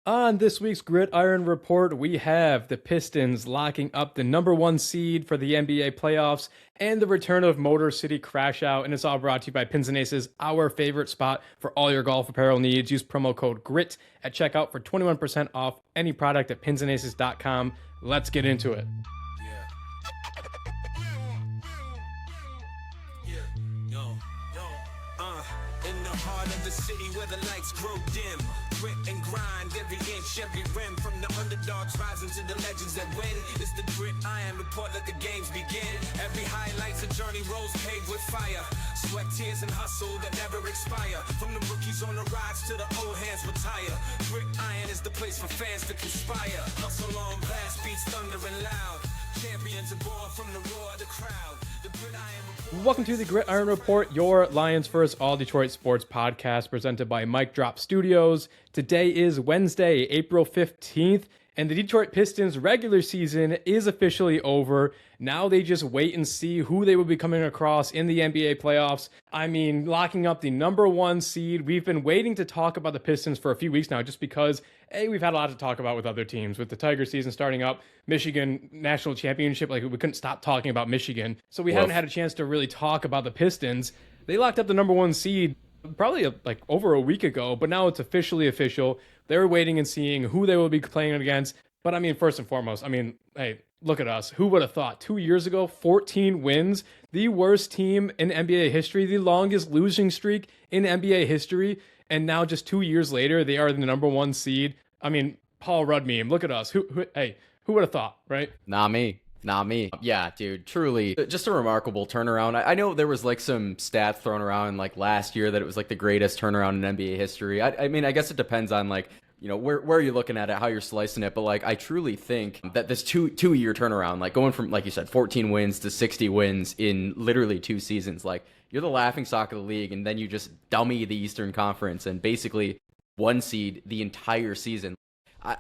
On this week's Gridiron Report, we have the Pistons locking up the number one seed for the NBA playoffs and the return of Motor City Crash Out. And it's all brought to you by Pins and Aces, our favorite spot for all your golf apparel needs. Use promo code GRIT at checkout for 21% off any product at pinsandaces.com. Let's get into it. In the heart of the city where the lights grow dim, grit and grind every inch, every rim. From the underdogs rising to the legends that win. It's the grit iron report, let the games begin. Every highlight's a journey, roads paved with fire, sweat, tears, and hustle that never expire. From the rookies on the rise to the old hands retire. Grit iron is the place for fans to conspire. Hustle on blast, beats thundering loud. Champions are born from the roar of the crowd. The grit iron report. Welcome to the Gridiron Report, your Lions First All Detroit Sports podcast presented by Mic Drop Studios. Today is Wednesday, April 15th, and the Detroit Pistons regular season is officially over. Now they just wait and see who they will be coming across in the NBA playoffs. I mean, locking up the number one seed. We've been waiting to talk about the Pistons for a few weeks now just because, A, we've had a lot to talk about with other teams. With the Tiger season starting up, Michigan national championship, like we couldn't stop talking about Michigan. So we hadn't had a chance to really talk about the Pistons. They locked up the number one seed probably like over a week ago, but now it's officially official. They're waiting and seeing who they will be playing against. But I mean, first and foremost, I mean, hey, look at us. Who would have thought 2 years ago, 14 wins, the worst team in NBA history, the longest losing streak in NBA history. And now just 2 years later, they are the number one seed. I mean, Paul Rudd meme, look at us. Who would have thought, right? Not me. Yeah, dude, truly just a remarkable turnaround. I know there was like some stats thrown around like last year that it was like the greatest turnaround in NBA history. I mean, I guess it depends on like, you know, where you're looking at it, how you're slicing it. But like, I truly think that this two-year turnaround, like going from, like you said, 14 wins to 60 wins in literally 2 seasons, like you're the laughingstock of the league. And then you just dummy the Eastern Conference and basically one seed the entire season.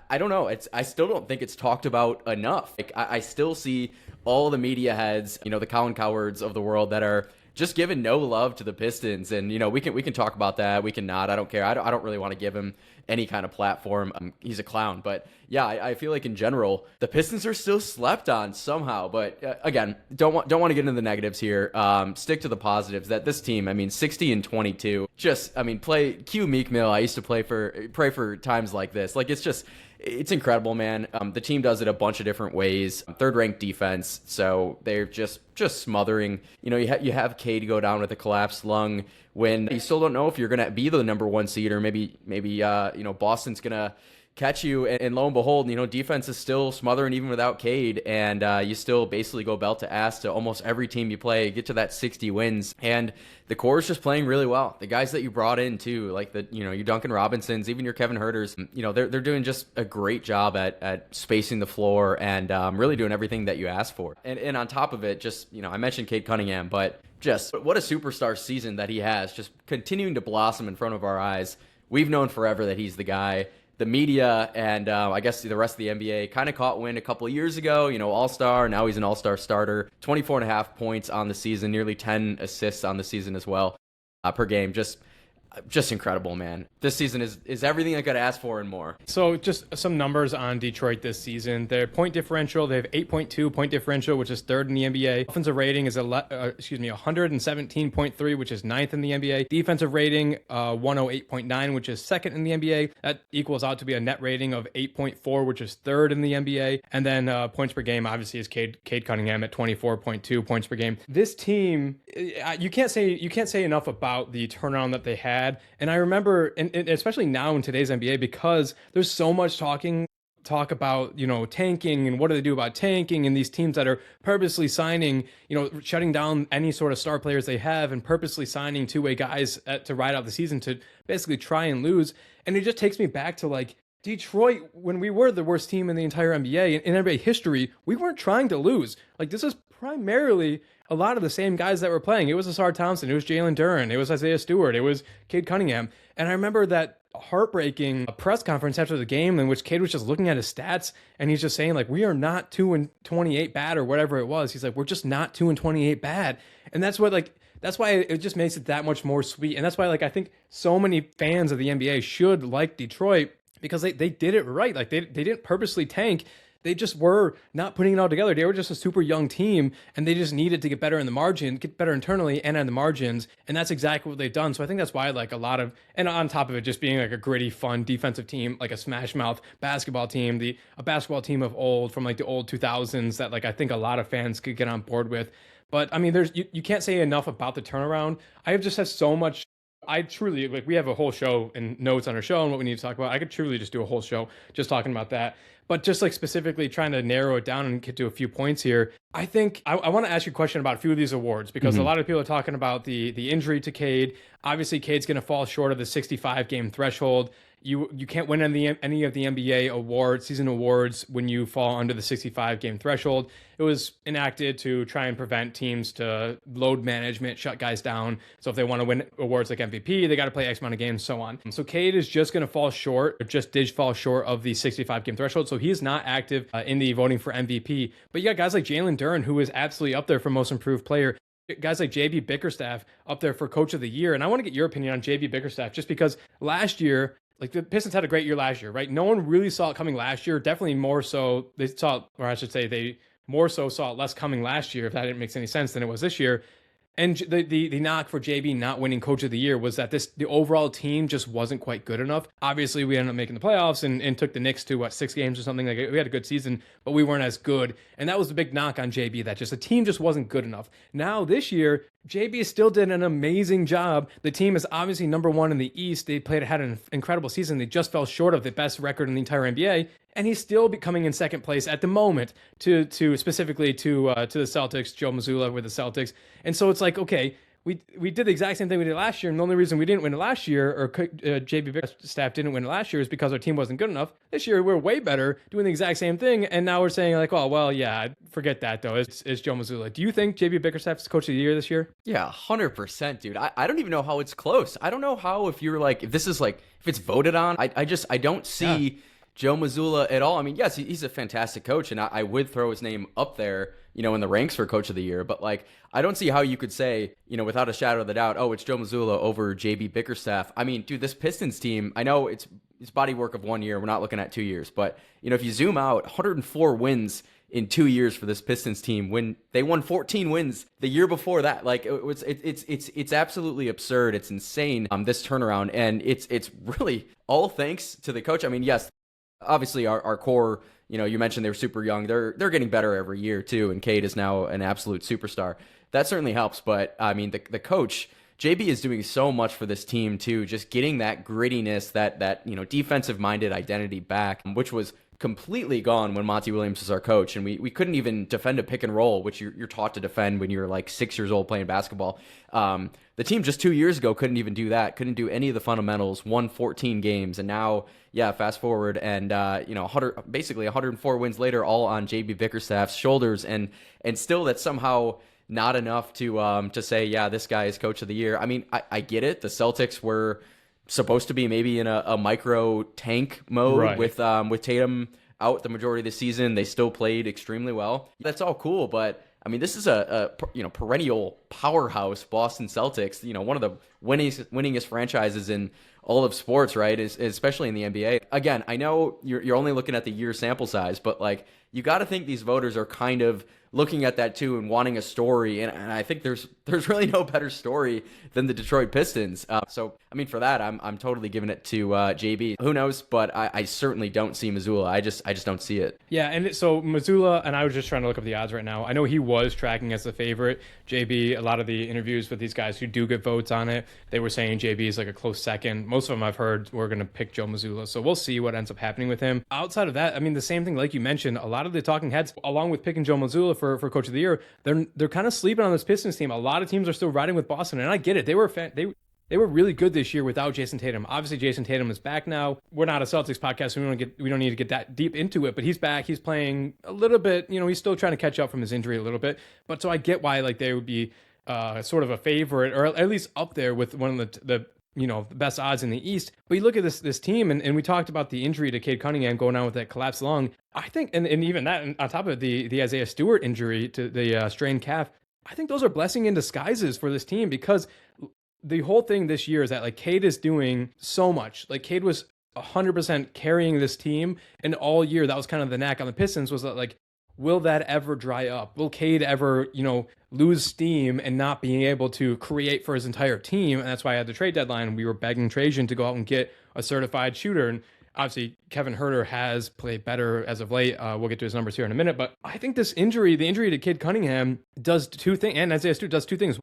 I don't know. I still don't think it's talked about enough. Like, I still see all the media heads, you know, the Colin Cowards of the world that are just giving no love to the Pistons. And, you know, we can talk about that. We can not. I don't care. I don't really want to give him any kind of platform. He's a clown. But yeah, I feel like in general, the Pistons are still slept on somehow. But again, don't want to get into the negatives here. Stick to the positives. That this team, I mean, 60-22. Just, I mean, cue Meek Mill. I used to pray for times like this. Like it's incredible, man. The team does it a bunch of different ways. Third-ranked defense, so they're just smothering. You know, you have Cade go down with a collapsed lung when you still don't know if you're gonna be the number one seed or maybe you know, Boston's gonna catch you, and lo and behold, you know, defense is still smothering even without Cade, and you still basically go belt to ass to almost every team you play, get to that 60 wins, and the core is just playing really well. The guys that you brought in too, like your Duncan Robinsons, even your Kevin Huerters, you know, they're doing just a great job at spacing the floor and really doing everything that you asked for. And on top of it, just, you know, I mentioned Cade Cunningham, but just what a superstar season that he has, just continuing to blossom in front of our eyes. We've known forever that he's the guy. The media and I guess the rest of the NBA kind of caught wind a couple of years ago, you know, all-star. Now he's an all-star starter, 24.5 points on the season, nearly 10 assists on the season as well per game. Just incredible, man. This season is everything I could ask for and more. So just some numbers on Detroit this season. Their point differential, they have 8.2 point differential, which is third in the NBA. Offensive rating is 117.3, which is ninth in the NBA. Defensive rating, 108.9, which is second in the NBA. That equals out to be a net rating of 8.4, which is third in the NBA. And then points per game, obviously, is Cade Cunningham at 24.2 points per game. This team, you can't say enough about the turnaround that they had. And I remember, and especially now in today's NBA, because there's so much talk about, you know, tanking and what do they do about tanking, and these teams that are purposely signing, you know, shutting down any sort of star players they have and purposely signing two-way guys to ride out the season to basically try and lose. And it just takes me back to like Detroit, when we were the worst team in the entire NBA, in NBA history, we weren't trying to lose. Like, this is primarily a lot of the same guys that were playing. It was Asar Thompson, it was Jalen Duren, it was Isaiah Stewart, it was Cade Cunningham. And I remember that heartbreaking press conference after the game in which Cade was just looking at his stats and he's just saying, like, we are not 2-28 bad or whatever it was. He's like, we're just not 2-28 bad. And that's why it just makes it that much more sweet. And that's why, like, I think so many fans of the NBA should like Detroit. because they did it right. Like they didn't purposely tank. They just were not putting it all together. They were just a super young team, and they just needed to get better in the margin, get better internally and on the margins. And that's exactly what they've done. So I think that's why like a lot of, and on top of it, just being like a gritty, fun defensive team, like a smash mouth basketball team, a basketball team of old from like the old 2000s that like I think a lot of fans could get on board with. But I mean, you can't say enough about the turnaround. I have just had so much. I truly like we have a whole show and notes on our show and what we need to talk about. I could truly just do a whole show just talking about that. But just like specifically trying to narrow it down and get to a few points here, I think I want to ask you a question about a few of these awards because a lot of people are talking about the injury to Cade. Obviously, Cade's going to fall short of the 65 game threshold. You can't win any of the NBA season awards when you fall under the 65 game threshold. It was enacted to try and prevent teams to load management, shut guys down. So if they want to win awards like MVP, they got to play X amount of games, so on. So Cade is just going to fall short, or just did fall short of the 65 game threshold. So he is not active in the voting for MVP. But you got guys like Jalen Duren, who is absolutely up there for most improved player. Guys like JB Bickerstaff up there for coach of the year. And I want to get your opinion on JB Bickerstaff just because last year, like the Pistons had a great year last year, right? No one really saw it coming last year. Definitely more so they saw it, or I should say they more so saw it less coming last year, if that didn't make any sense, than it was this year. And the knock for JB not winning coach of the year was that the overall team just wasn't quite good enough. Obviously, we ended up making the playoffs and took the Knicks to 6 games or something. Like we had a good season, but we weren't as good. And that was the big knock on JB, that just the team just wasn't good enough. Now this year, JB still did an amazing job. The team is obviously number 1 in the East. They had an incredible season. They just fell short of the best record in the entire NBA. And he's still coming in second place at the moment to specifically to the Celtics, Joe Mazzulla with the Celtics. And so it's like, okay, we did the exact same thing we did last year, and the only reason we didn't win it last year, or JB Bickerstaff didn't win it last year, is because our team wasn't good enough. This year we're way better, doing the exact same thing, and now we're saying like, oh well, yeah, forget that though. It's Joe Mazzulla. Do you think JB Bickerstaff's coach of the year this year? Yeah, 100%, dude. I don't even know how it's close. I don't know how if this is like if it's voted on. I don't see Joe Mazzulla at all. I mean, yes, he's a fantastic coach, and I would throw his name up there, in the ranks for coach of the year. But like, I don't see how you could say, without a shadow of a doubt, oh, it's Joe Mazzulla over JB Bickerstaff. I mean, dude, this Pistons team, I know it's body work of 1 year. We're not looking at 2 years, but if you zoom out, 104 wins in 2 years for this Pistons team, when they won 14 wins the year before that. Like it's absolutely absurd. It's insane. This turnaround, and it's really all thanks to the coach. I mean, yes, obviously our core, you mentioned they were super young. They're getting better every year too, and Cade is now an absolute superstar. That certainly helps, but I mean the coach JB is doing so much for this team too, just getting that grittiness, that defensive minded identity back, which was completely gone when Monty Williams was our coach, and we couldn't even defend a pick and roll, which you're taught to defend when you're like 6 years old playing basketball. The team just 2 years ago couldn't even do that, couldn't do any of the fundamentals, won 14 games, and now, fast forward, and basically 104 wins later, all on JB Bickerstaff's shoulders, and still that's somehow not enough to say, this guy is coach of the year. I mean, I get it. The Celtics were supposed to be maybe in a micro tank mode, right, with Tatum out the majority of the season. They still played extremely well. That's all cool, but I mean, this is a perennial powerhouse Boston Celtics. One of the winningest franchises in all of sports, right? Especially in the NBA. Again, I know you're only looking at the year sample size, but like you got to think these voters are kind of looking at that too and wanting a story, and I think there's really no better story than the Detroit Pistons. So I mean, for that, I'm totally giving it to JB. Who knows? But I certainly don't see Mazzulla. I just don't see it. Yeah, and so Mazzulla, and I was just trying to look up the odds right now. I know he was tracking as the favorite. JB, a lot of the interviews with these guys who do get votes on it, they were saying JB is like a close second. Most of them I've heard were going to pick Joe Mazzulla. So we'll see what ends up happening with him. Outside of that, I mean, the same thing, like you mentioned, a lot of the talking heads, along with picking Joe Mazzulla for coach of the year, they're kind of sleeping on this Pistons team. A lot of teams are still riding with Boston, and I get it. They were really good this year without Jason Tatum. Obviously, Jason Tatum is back now. We're not a Celtics podcast, so we don't need to get that deep into it. But he's back. He's playing a little bit. He's still trying to catch up from his injury a little bit. But so I get why like they would be sort of a favorite, or at least up there with one of the best odds in the East. But you look at this team, and we talked about the injury to Cade Cunningham going on with that collapsed lung. I think, and even that, and on top of the Isaiah Stewart injury to the strained calf, I think those are blessing in disguises for this team, because the whole thing this year is that like Cade is doing so much. Like Cade was 100% carrying this team. And all year, that was kind of the knack on the Pistons, was that, like, will that ever dry up? Will Cade ever, lose steam and not being able to create for his entire team? And that's why I had the trade deadline. We were begging Trajan to go out and get a certified shooter. And obviously, Kevin Huerter has played better as of late. We'll get to his numbers here in a minute. But I think the injury to Cade Cunningham does two things, and Isaiah Stewart does two things.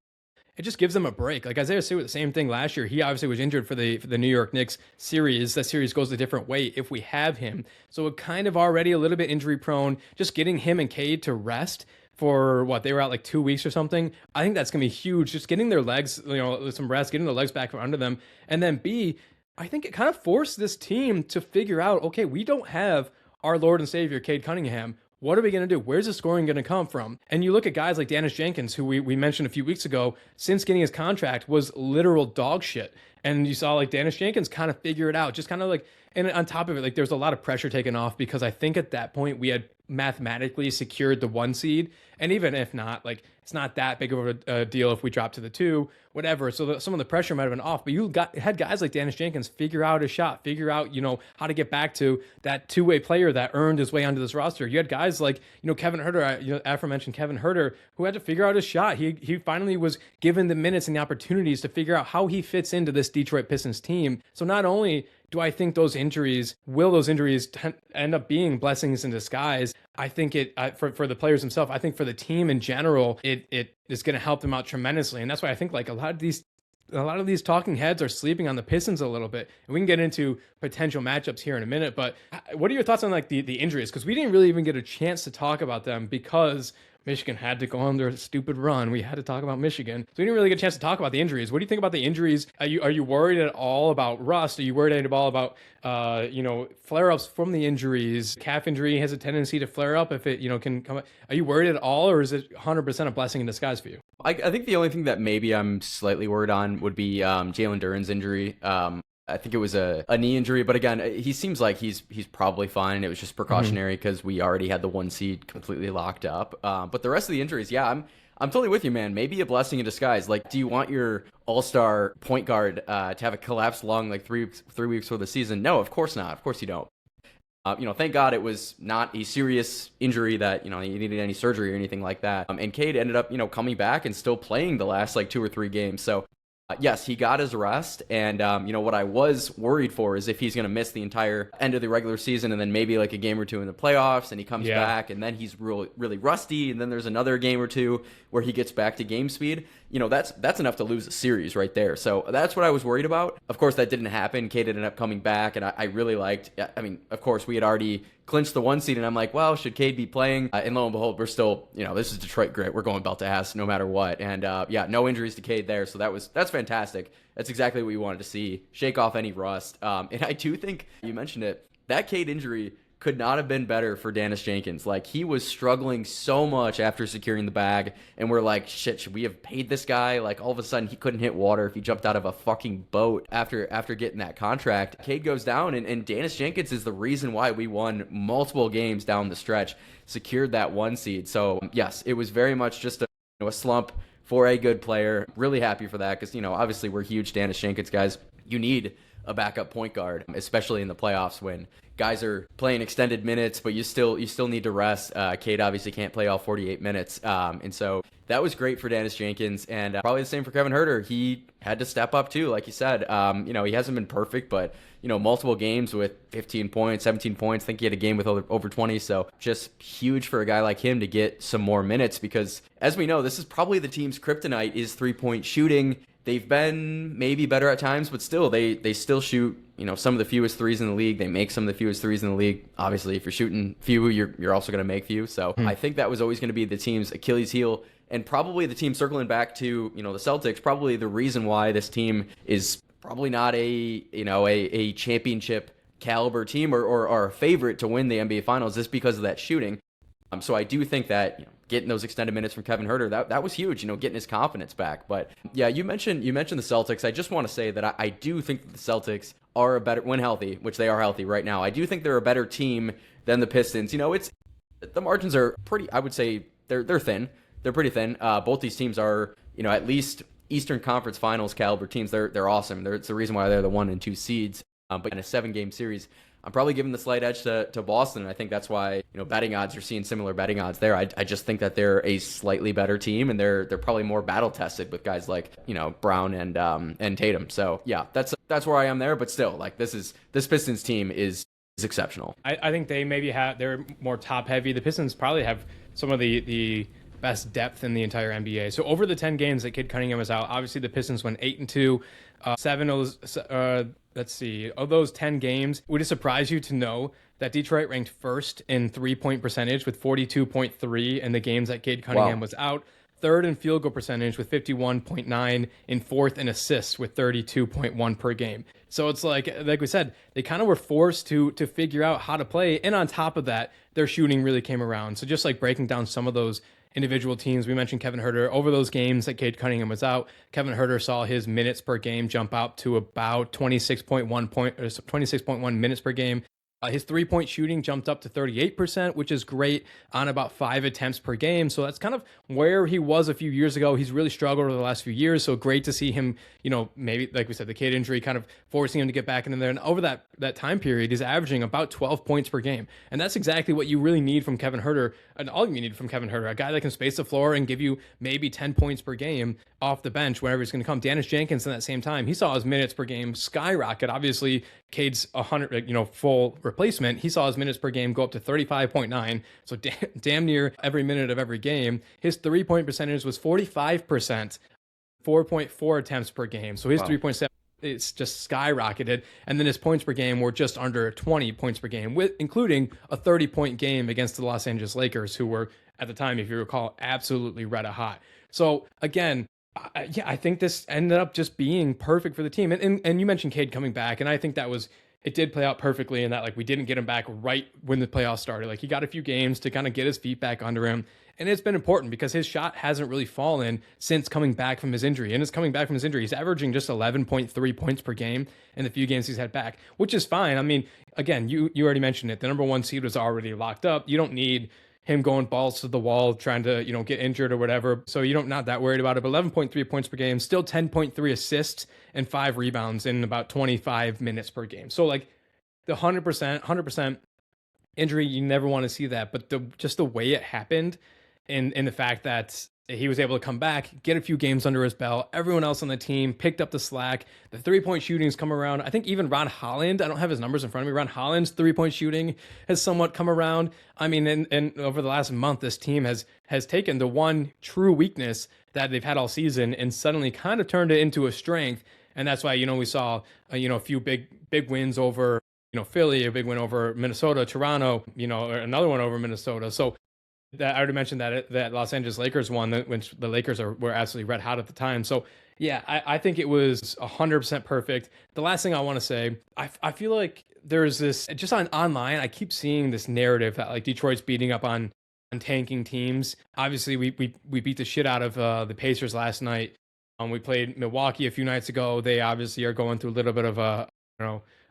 It just gives them a break. Like Isaiah Stewart, the same thing last year. He obviously was injured for the New York Knicks series. That series goes a different way if we have him. So it kind of already a little bit injury prone. Just getting him and Cade to rest for they were out like 2 weeks or something. I think that's going to be huge. Just getting their legs, some rest, getting their legs back from under them. And then B, I think it kind of forced this team to figure out, okay, we don't have our Lord and Savior, Cade Cunningham. What are we going to do? Where's the scoring going to come from? And you look at guys like Dennis Jenkins, who we mentioned a few weeks ago, since getting his contract, was literal dog shit. And you saw like Dennis Jenkins kind of figure it out, just kind of like, and on top of it, like there's a lot of pressure taken off because I think at that point we had mathematically secured the 1 seed. And even if not, like it's not that big of a deal if we drop to the 2, whatever. So some of the pressure might have been off, but had guys like Dennis Jenkins figure out his shot, figure out, how to get back to that two-way player that earned his way onto this roster. You had guys like, Kevin Huerter, aforementioned Kevin Huerter, who had to figure out his shot. He finally was given the minutes and the opportunities to figure out how he fits into this Detroit Pistons team. So not only do I think those injuries end up being blessings in disguise, I think for the players themselves, I think for the team in general, it is going to help them out tremendously. And that's why I think like a lot of these talking heads are sleeping on the Pistons a little bit. And we can get into potential matchups here in a minute, but what are your thoughts on like the injuries? Because we didn't really even get a chance to talk about them because Michigan had to go on their stupid run. We had to talk about Michigan. So we didn't really get a chance to talk about the injuries. What do you think about the injuries? Are you worried at all about rust? Are you worried at all about, flare-ups from the injuries? Calf injury has a tendency to flare up if it, can come. Are you worried at all, or is it 100% a blessing in disguise for you? I think the only thing that maybe I'm slightly worried on would be Jalen Duren's injury. I think it was a knee injury, but again, he seems like he's probably fine. It was just precautionary because we already had the 1 seed completely locked up. But the rest of the injuries, yeah, I'm totally with you, man. Maybe a blessing in disguise. Like, do you want your all-star point guard to have a collapsed lung like 3 weeks for the season? No, of course not. Of course you don't. Thank God it was not a serious injury that, he needed any surgery or anything like that. And Cade ended up, coming back and still playing the last like 2 or 3 games. So yes, he got his rest, and what I was worried for is if he's going to miss the entire end of the regular season and then maybe like a game or 2 in the playoffs, and he comes back and then he's really rusty, and then there's another game or 2 where he gets back to game speed. That's enough to lose a series right there. So that's what I was worried about. Of course, that didn't happen. Cade ended up coming back, and I really liked. I mean, of course, we had already clinched the 1 seed, and I'm like, well, should Cade be playing? And lo and behold, we're still, this is Detroit grit. We're going belt to ass no matter what. And no injuries to Cade there. So that's fantastic. That's exactly what we wanted to see. Shake off any rust. And I do think you mentioned it. That Cade injury could not have been better for Dennis Jenkins. Like, he was struggling so much after securing the bag, and we're like, shit, should we have paid this guy? Like, all of a sudden, he couldn't hit water if he jumped out of a fucking boat after getting that contract. Cade goes down, and Dennis Jenkins is the reason why we won multiple games down the stretch, secured that 1 seed. So, yes, it was very much just a slump for a good player. Really happy for that because, obviously we're huge Dennis Jenkins guys. You need a backup point guard, especially in the playoffs when guys are playing extended minutes, but you still need to rest. Cade obviously can't play all 48 minutes. And so that was great for Dennis Jenkins, and probably the same for Kevin Huerter. He had to step up too, like you said. He hasn't been perfect, but multiple games with 15 points, 17 points. I think he had a game with over 20. So just huge for a guy like him to get some more minutes because, as we know, this is probably the team's kryptonite is 3-point shooting. They've been maybe better at times, but still, they still shoot, some of the fewest threes in the league. They make some of the fewest threes in the league. Obviously, if you're shooting few, you're also going to make few. So I think that was always going to be the team's Achilles heel, and probably the team circling back to, the Celtics, probably the reason why this team is probably not a championship caliber team or a favorite to win the NBA Finals just because of that shooting. So I do think that getting those extended minutes from Kevin Huerter, that was huge, getting his confidence back. But yeah, you mentioned the Celtics. I just want to say that I do think that the Celtics are a better, when healthy, which they are healthy right now. I do think they're a better team than the Pistons. The margins are pretty, I would say they're thin. They're pretty thin. Both these teams are, at least Eastern Conference Finals caliber teams. They're awesome. It's the reason why they're the 1 and 2 seeds. But in a 7-game series, I'm probably giving the slight edge to Boston. And I think that's why, betting odds, you're seeing similar betting odds there. I just think that they're a slightly better team, and they're probably more battle tested with guys like, Brown and Tatum. So yeah, that's where I am there. But still, like, this Pistons team is exceptional. I think they're more top heavy. The Pistons probably have some of the best depth in the entire NBA. So over the 10 games that Cade Cunningham was out, obviously the Pistons went 8-2. 7 of those, let's see, of those 10 games, would it surprise you to know that Detroit ranked first in 3-point percentage with 42.3 in the games that Cade Cunningham was out? Third in field goal percentage with 51.9, and fourth in assists with 32.1 per game. So it's like we said, they kind of were forced to figure out how to play. And on top of that, their shooting really came around. So just like breaking down some of those individual teams, we mentioned Kevin Huerter. Over those games that Cade Cunningham was out, Kevin Huerter saw his minutes per game jump out to about 26.1 minutes per game. His 3-point shooting jumped up to 38%, which is great, on about 5 attempts per game. So that's kind of where he was a few years ago. He's really struggled over the last few years. So great to see him, maybe, like we said, the Cade injury kind of forcing him to get back in there. And over that time period, he's averaging about 12 points per game. And that's exactly what you really need from Kevin Huerter, and all you need from Kevin Huerter, a guy that can space the floor and give you maybe 10 points per game off the bench whenever he's going to come. Dennis Jenkins, in that same time, he saw his minutes per game skyrocket. Obviously, Cade's 100, full replacement. He saw his minutes per game go up to 35.9, so damn near every minute of every game. His 3-point percentage was 45%, 4.4 attempts per game. So his 3.7, it's just skyrocketed. And then his points per game were just under 20 points per game, including a 30-point game against the Los Angeles Lakers, who were, at the time, if you recall, absolutely red hot. So again, I think this ended up just being perfect for the team. And you mentioned Cade coming back, and I think it did play out perfectly in that, like, we didn't get him back right when the playoffs started. Like, he got a few games to kind of get his feet back under him. And it's been important because his shot hasn't really fallen since coming back from his injury. And it's coming back from his injury. He's averaging just 11.3 points per game in the few games he's had back, which is fine. I mean, again, you already mentioned it. The number 1 seed was already locked up. You don't need him going balls to the wall, trying to, get injured or whatever. So not that worried about it. But 11.3 points per game, still 10.3 assists and 5 rebounds in about 25 minutes per game. So like the 100% injury, you never want to see that. But just the way it happened, and the fact that he was able to come back, get a few games under his belt. Everyone else on the team picked up the slack. The 3-point shootings come around. I think even Ron Holland, I don't have his numbers in front of me. Ron Holland's 3-point shooting has somewhat come around. I mean, and over the last month, this team has taken the one true weakness that they've had all season and suddenly kind of turned it into a strength. And that's why, we saw, a few big wins over, Philly, a big win over Minnesota, Toronto, another one over Minnesota. So that I already mentioned that Los Angeles Lakers won, which the Lakers were absolutely red hot at the time. So yeah, I think it was 100% perfect. The last thing I want to say, I feel like there's this, just online, I keep seeing this narrative that like Detroit's beating up on tanking teams. Obviously, we beat the shit out of the Pacers last night. We played Milwaukee a few nights ago. They obviously are going through a little bit of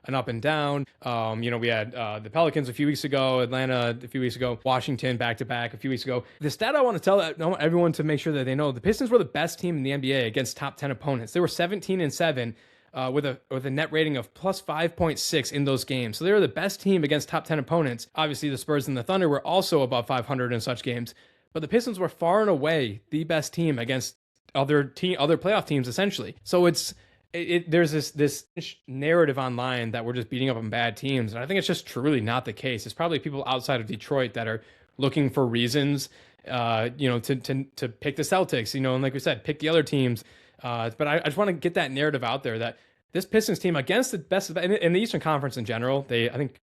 an up and down. We had the Pelicans a few weeks ago, Atlanta a few weeks ago, Washington back-to-back a few weeks ago. The stat I want to tell everyone to make sure that they know, the Pistons were the best team in the NBA against top 10 opponents. They were 17-7 with a net rating of plus 5.6 in those games. So they were the best team against top 10 opponents. Obviously, the Spurs and the Thunder were also above 500 in such games. But the Pistons were far and away the best team against other playoff teams, essentially. So there's this narrative online that we're just beating up on bad teams, and I think it's just truly not the case. It's probably people outside of Detroit that are looking for reasons, to pick the Celtics, and like we said, pick the other teams. But I just want to get that narrative out there that this Pistons team against the best in the Eastern Conference in general, I think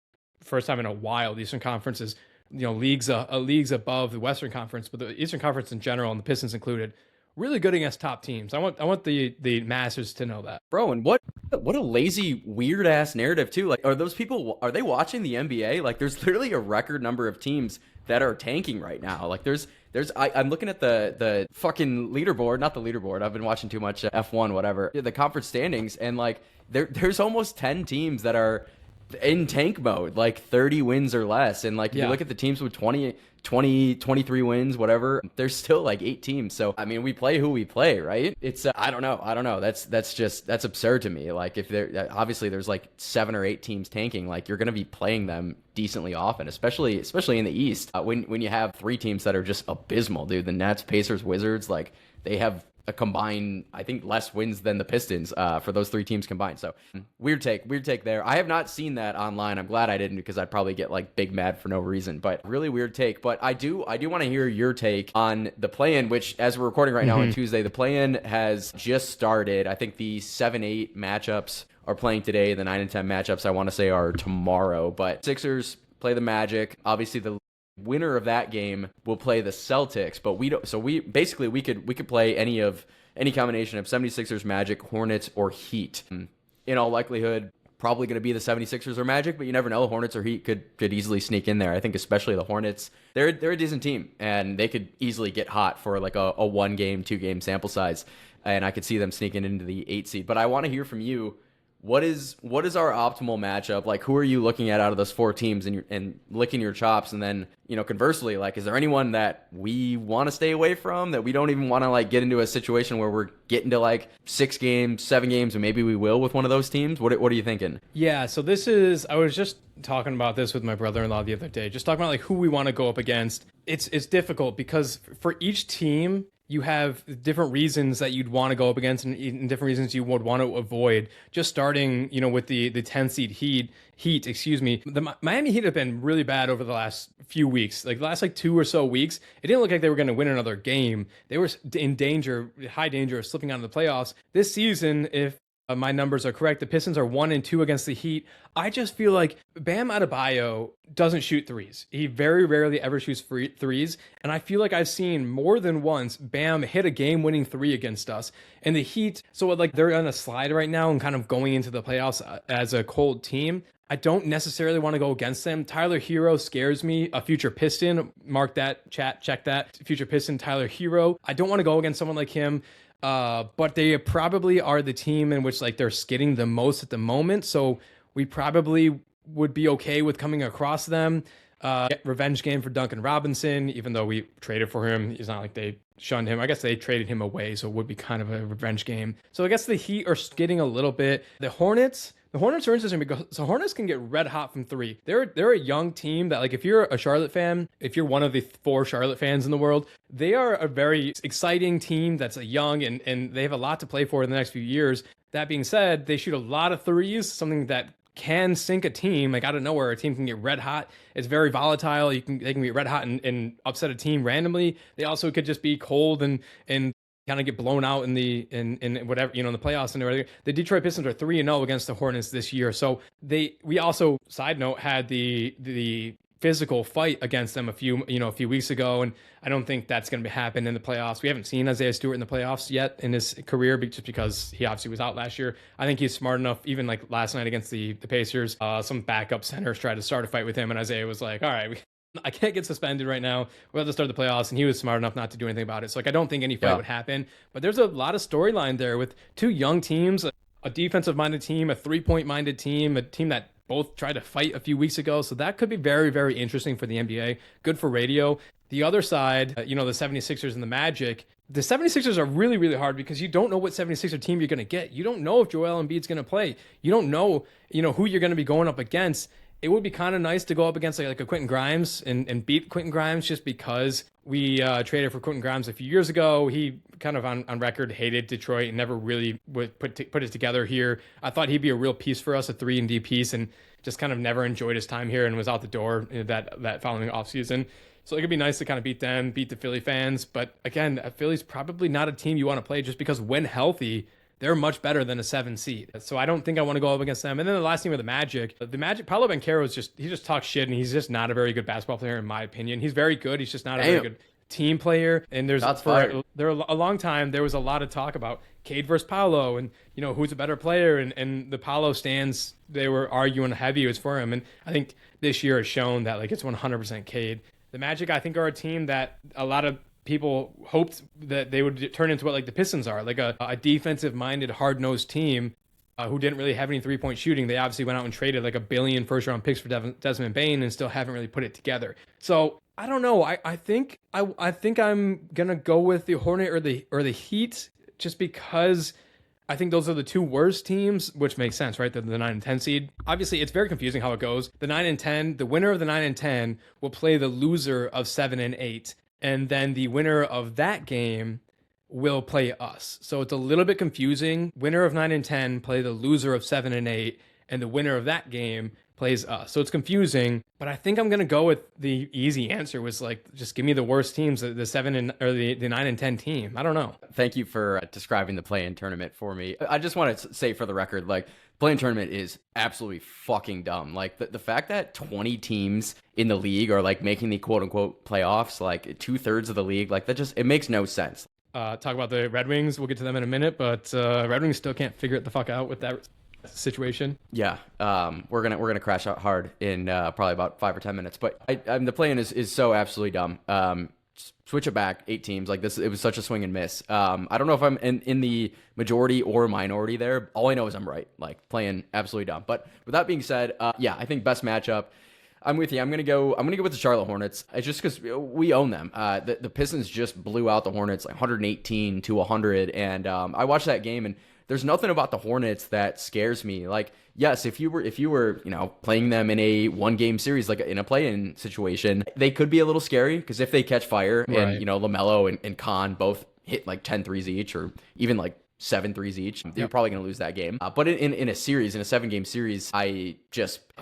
first time in a while, the Eastern Conference is leagues above the Western Conference, but the Eastern Conference in general, and the Pistons included, really good against top teams. I want the masses to know that. Bro, and what a lazy, weird ass narrative too. Like, are they watching the NBA? Like, there's literally a record number of teams that are tanking right now. Like, I'm looking at the fucking leaderboard, not the leaderboard. I've been watching too much F1, whatever. The conference standings, and like there's almost 10 teams that are in tank mode, like 30 wins or less. And like, if you look at the teams with 23 wins, whatever, there's still like 8 teams. So, I mean, we play who we play, right? It's, I don't know. That's absurd to me. Like, if there, obviously there's like 7 or 8 teams tanking, like you're going to be playing them decently often, especially in the East. When you have 3 teams that are just abysmal, dude, the Nets, Pacers, Wizards, like they have a combined, I think, less wins than the Pistons for those 3 teams combined. So weird take there. I have not seen that online. I'm glad I didn't, because I'd probably get like big mad for no reason, but really weird take. But I do want to hear your take on the play-in, which, as we're recording right now on Tuesday, the play-in has just started. I think the 7-8 matchups are playing today. The 9 and 10 matchups, I want to say, are tomorrow, but Sixers play the Magic. Obviously the winner of that game will play the Celtics, but we don't. So we could play any combination of 76ers, Magic, Hornets, or Heat. In all likelihood, probably going to be the 76ers or Magic, but you never know. Hornets or Heat could easily sneak in there. I think especially the Hornets. They're a decent team, and they could easily get hot for like a 1-game, 2-game sample size, and I could see them sneaking into the 8 seed. But I want to hear from you. What is our optimal matchup? Like, who are you looking at out of those 4 teams and licking your chops? And then, conversely, like, is there anyone that we want to stay away from, that we don't even want to like get into a situation where we're getting to like 6 games, 7 games, and maybe we will with one of those teams? What are you thinking? Yeah, so I was just talking about this with my brother-in-law the other day, just talking about like who we want to go up against. It's difficult because for each team, you have different reasons that you'd want to go up against and different reasons you would want to avoid. Just starting, with the 10 seed Heat, excuse me. The Miami Heat have been really bad over the last few weeks. Like the last 2 or so weeks, it didn't look like they were going to win another game. They were in high danger of slipping out of the playoffs. This season, if my numbers are correct, the Pistons are 1-2 against the Heat. I just feel like Bam Adebayo doesn't shoot threes. He very rarely ever shoots threes. And I feel like I've seen more than once Bam hit a game-winning 3 against us. And the Heat, so like they're on a slide right now and kind of going into the playoffs as a cold team. I don't necessarily want to go against them. Tyler Hero scares me, a future Piston. Mark that, chat, check that. Future Piston, Tyler Hero. I don't want to go against someone like him. But they probably are the team in which like they're skidding the most at the moment. So we probably would be okay with coming across them. Revenge game for Duncan Robinson, even though we traded for him. It's not like they shunned him. I guess they traded him away, so it would be kind of a revenge game. So I guess the Heat are skidding a little bit. The Hornets are interesting because Hornets can get red hot from 3. They're a young team that, like, if you're a Charlotte fan, if you're one of the 4 Charlotte fans in the world, they are a very exciting team that's young and they have a lot to play for in the next few years. That being said, they shoot a lot of threes, something that can sink a team. Like, out of nowhere, a team can get red hot. It's very volatile. They can get red hot and upset a team randomly. They also could just be cold and kind of get blown out in whatever, in the playoffs and everything. The Detroit Pistons are 3-0 against the Hornets this year. So we also, side note, had the physical fight against them a few weeks ago, and I don't think that's going to happen in the playoffs. We haven't seen Isaiah Stewart in the playoffs yet in his career, just because he obviously was out last year. I think he's smart enough. Even like last night against the Pacers, some backup centers tried to start a fight with him, and Isaiah was like, all right, I can't get suspended right now. We'll have to start the playoffs, and he was smart enough not to do anything about it. So, like, I don't think any fight would happen. But there's a lot of storyline there with 2 young teams, a defensive-minded team, a three-point-minded team, a team that both tried to fight a few weeks ago. So that could be very, very interesting for the NBA. Good for radio. The other side, the 76ers and the Magic. The 76ers are really, really hard because you don't know what 76er team you're going to get. You don't know if Joel Embiid's going to play. You don't know, who you're going to be going up against. It would be kind of nice to go up against like a Quentin Grimes and beat Quentin Grimes, just because we traded for Quentin Grimes a few years ago. He kind of on record hated Detroit and never really would put it together here. I thought he'd be a real piece for us, a 3-and-D piece, and just kind of never enjoyed his time here and was out the door that following offseason. So it could be nice to kind of beat the Philly fans. But again, Philly's probably not a team you want to play, just because when healthy, they're much better than a 7 seed. So I don't think I want to go up against them. And then the last team with the Magic, Paolo Banchero he just talks shit, and he's just not a very good basketball player, in my opinion. He's very good. He's just not a very good team player. And there a long time, there was a lot of talk about Cade versus Paolo and, who's a better player. And the Paolo stands, they were arguing heavy it was for him. And I think this year has shown that, like, it's 100% Cade. The Magic, I think, are a team that a lot of people hoped that they would turn into what like the Pistons are, like a defensive-minded, hard-nosed team. who didn't really have any 3-point shooting. They obviously went out and traded like $1 billion first-round picks for Desmond Bane and still haven't really put it together. So I don't know. I think I'm gonna go with the Hornet or the Heat just because I think those are the two worst teams, which makes sense, right? The 9 and 10 seed. Obviously, it's very confusing how it goes. The 9 and 10, the winner of the 9 and 10 will play the loser of 7 and 8, and then the winner of that game will play us. So it's a little bit confusing. Winner of 9 and 10 play the loser of 7 and 8, and the winner of that game plays us. So it's confusing, but I think I'm going to go with the easy answer was like, just give me the worst teams, the 9 and 10 team. I don't know. Thank you for describing the play-in tournament for me. I just want to say for the record, like, play-in tournament is absolutely fucking dumb. Like, the fact that 20 teams in the league are like making the quote-unquote playoffs, like 2/3 of the league, like that just, it makes no sense. Talk about the Red Wings. We'll get to them in a minute, but Red Wings still can't figure it the fuck out with that situation. Yeah, we're gonna crash out hard in probably about 5 or 10 minutes. But the play-in is so absolutely dumb. Switch it back, 8 teams like this. It was such a swing and miss. I don't know if I'm in the majority or minority there. All I know is I'm right. Like, playing absolutely dumb. But with that being said, yeah, I think best matchup. I'm with you. I'm gonna go with the Charlotte Hornets. It's just because we own them. The Pistons just blew out the Hornets like 118-100, and I watched that game, and there's nothing about the Hornets that scares me. Like, yes, if you were playing them in a 1-game series, like in a play-in situation, they could be a little scary because if they catch fire, right, and LaMelo and Khan both hit like 10 threes each, or even like 7 threes each, they're probably going to lose that game. But in a series, in a 7-game series,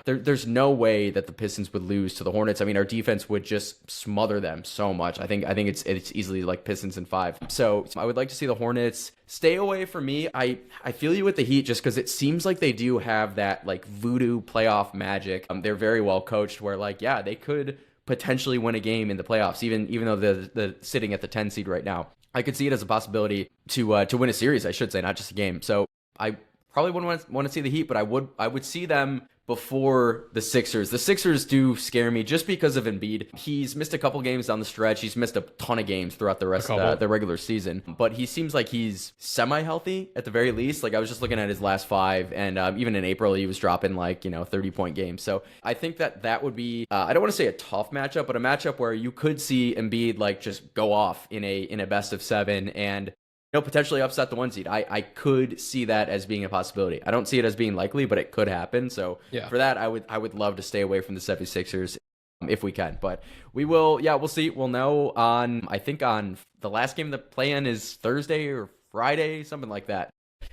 there's no way that the Pistons would lose to the Hornets. I mean, our defense would just smother them so much. I think it's easily like Pistons in 5. So I would like to see the Hornets stay away from me. I feel you with the Heat just because it seems like they do have that like voodoo playoff magic. They're very well coached where like, yeah, they could potentially win a game in the playoffs, even though they're sitting at the 10 seed right now. I could see it as a possibility to win a series, I should say, not just a game. So I probably wouldn't want to see the Heat, but I would see them before the Sixers. The Sixers do scare me just because of Embiid. He's missed a couple games down the stretch. He's missed a ton of games throughout the rest of the regular season. But he seems like he's semi-healthy at the very least. Like, I was just looking at his last 5, and even in April, he was dropping like, 30-point games. So I think that would be, I don't want to say a tough matchup, but a matchup where you could see Embiid like just go off in a best of 7 and potentially upset the 1 seed. I could see that as being a possibility. I don't see it as being likely, but it could happen. So for that, I would love to stay away from the 76ers if we can. But we will, we'll see. We'll know on the last game of the play-in is Thursday or Friday, something like that.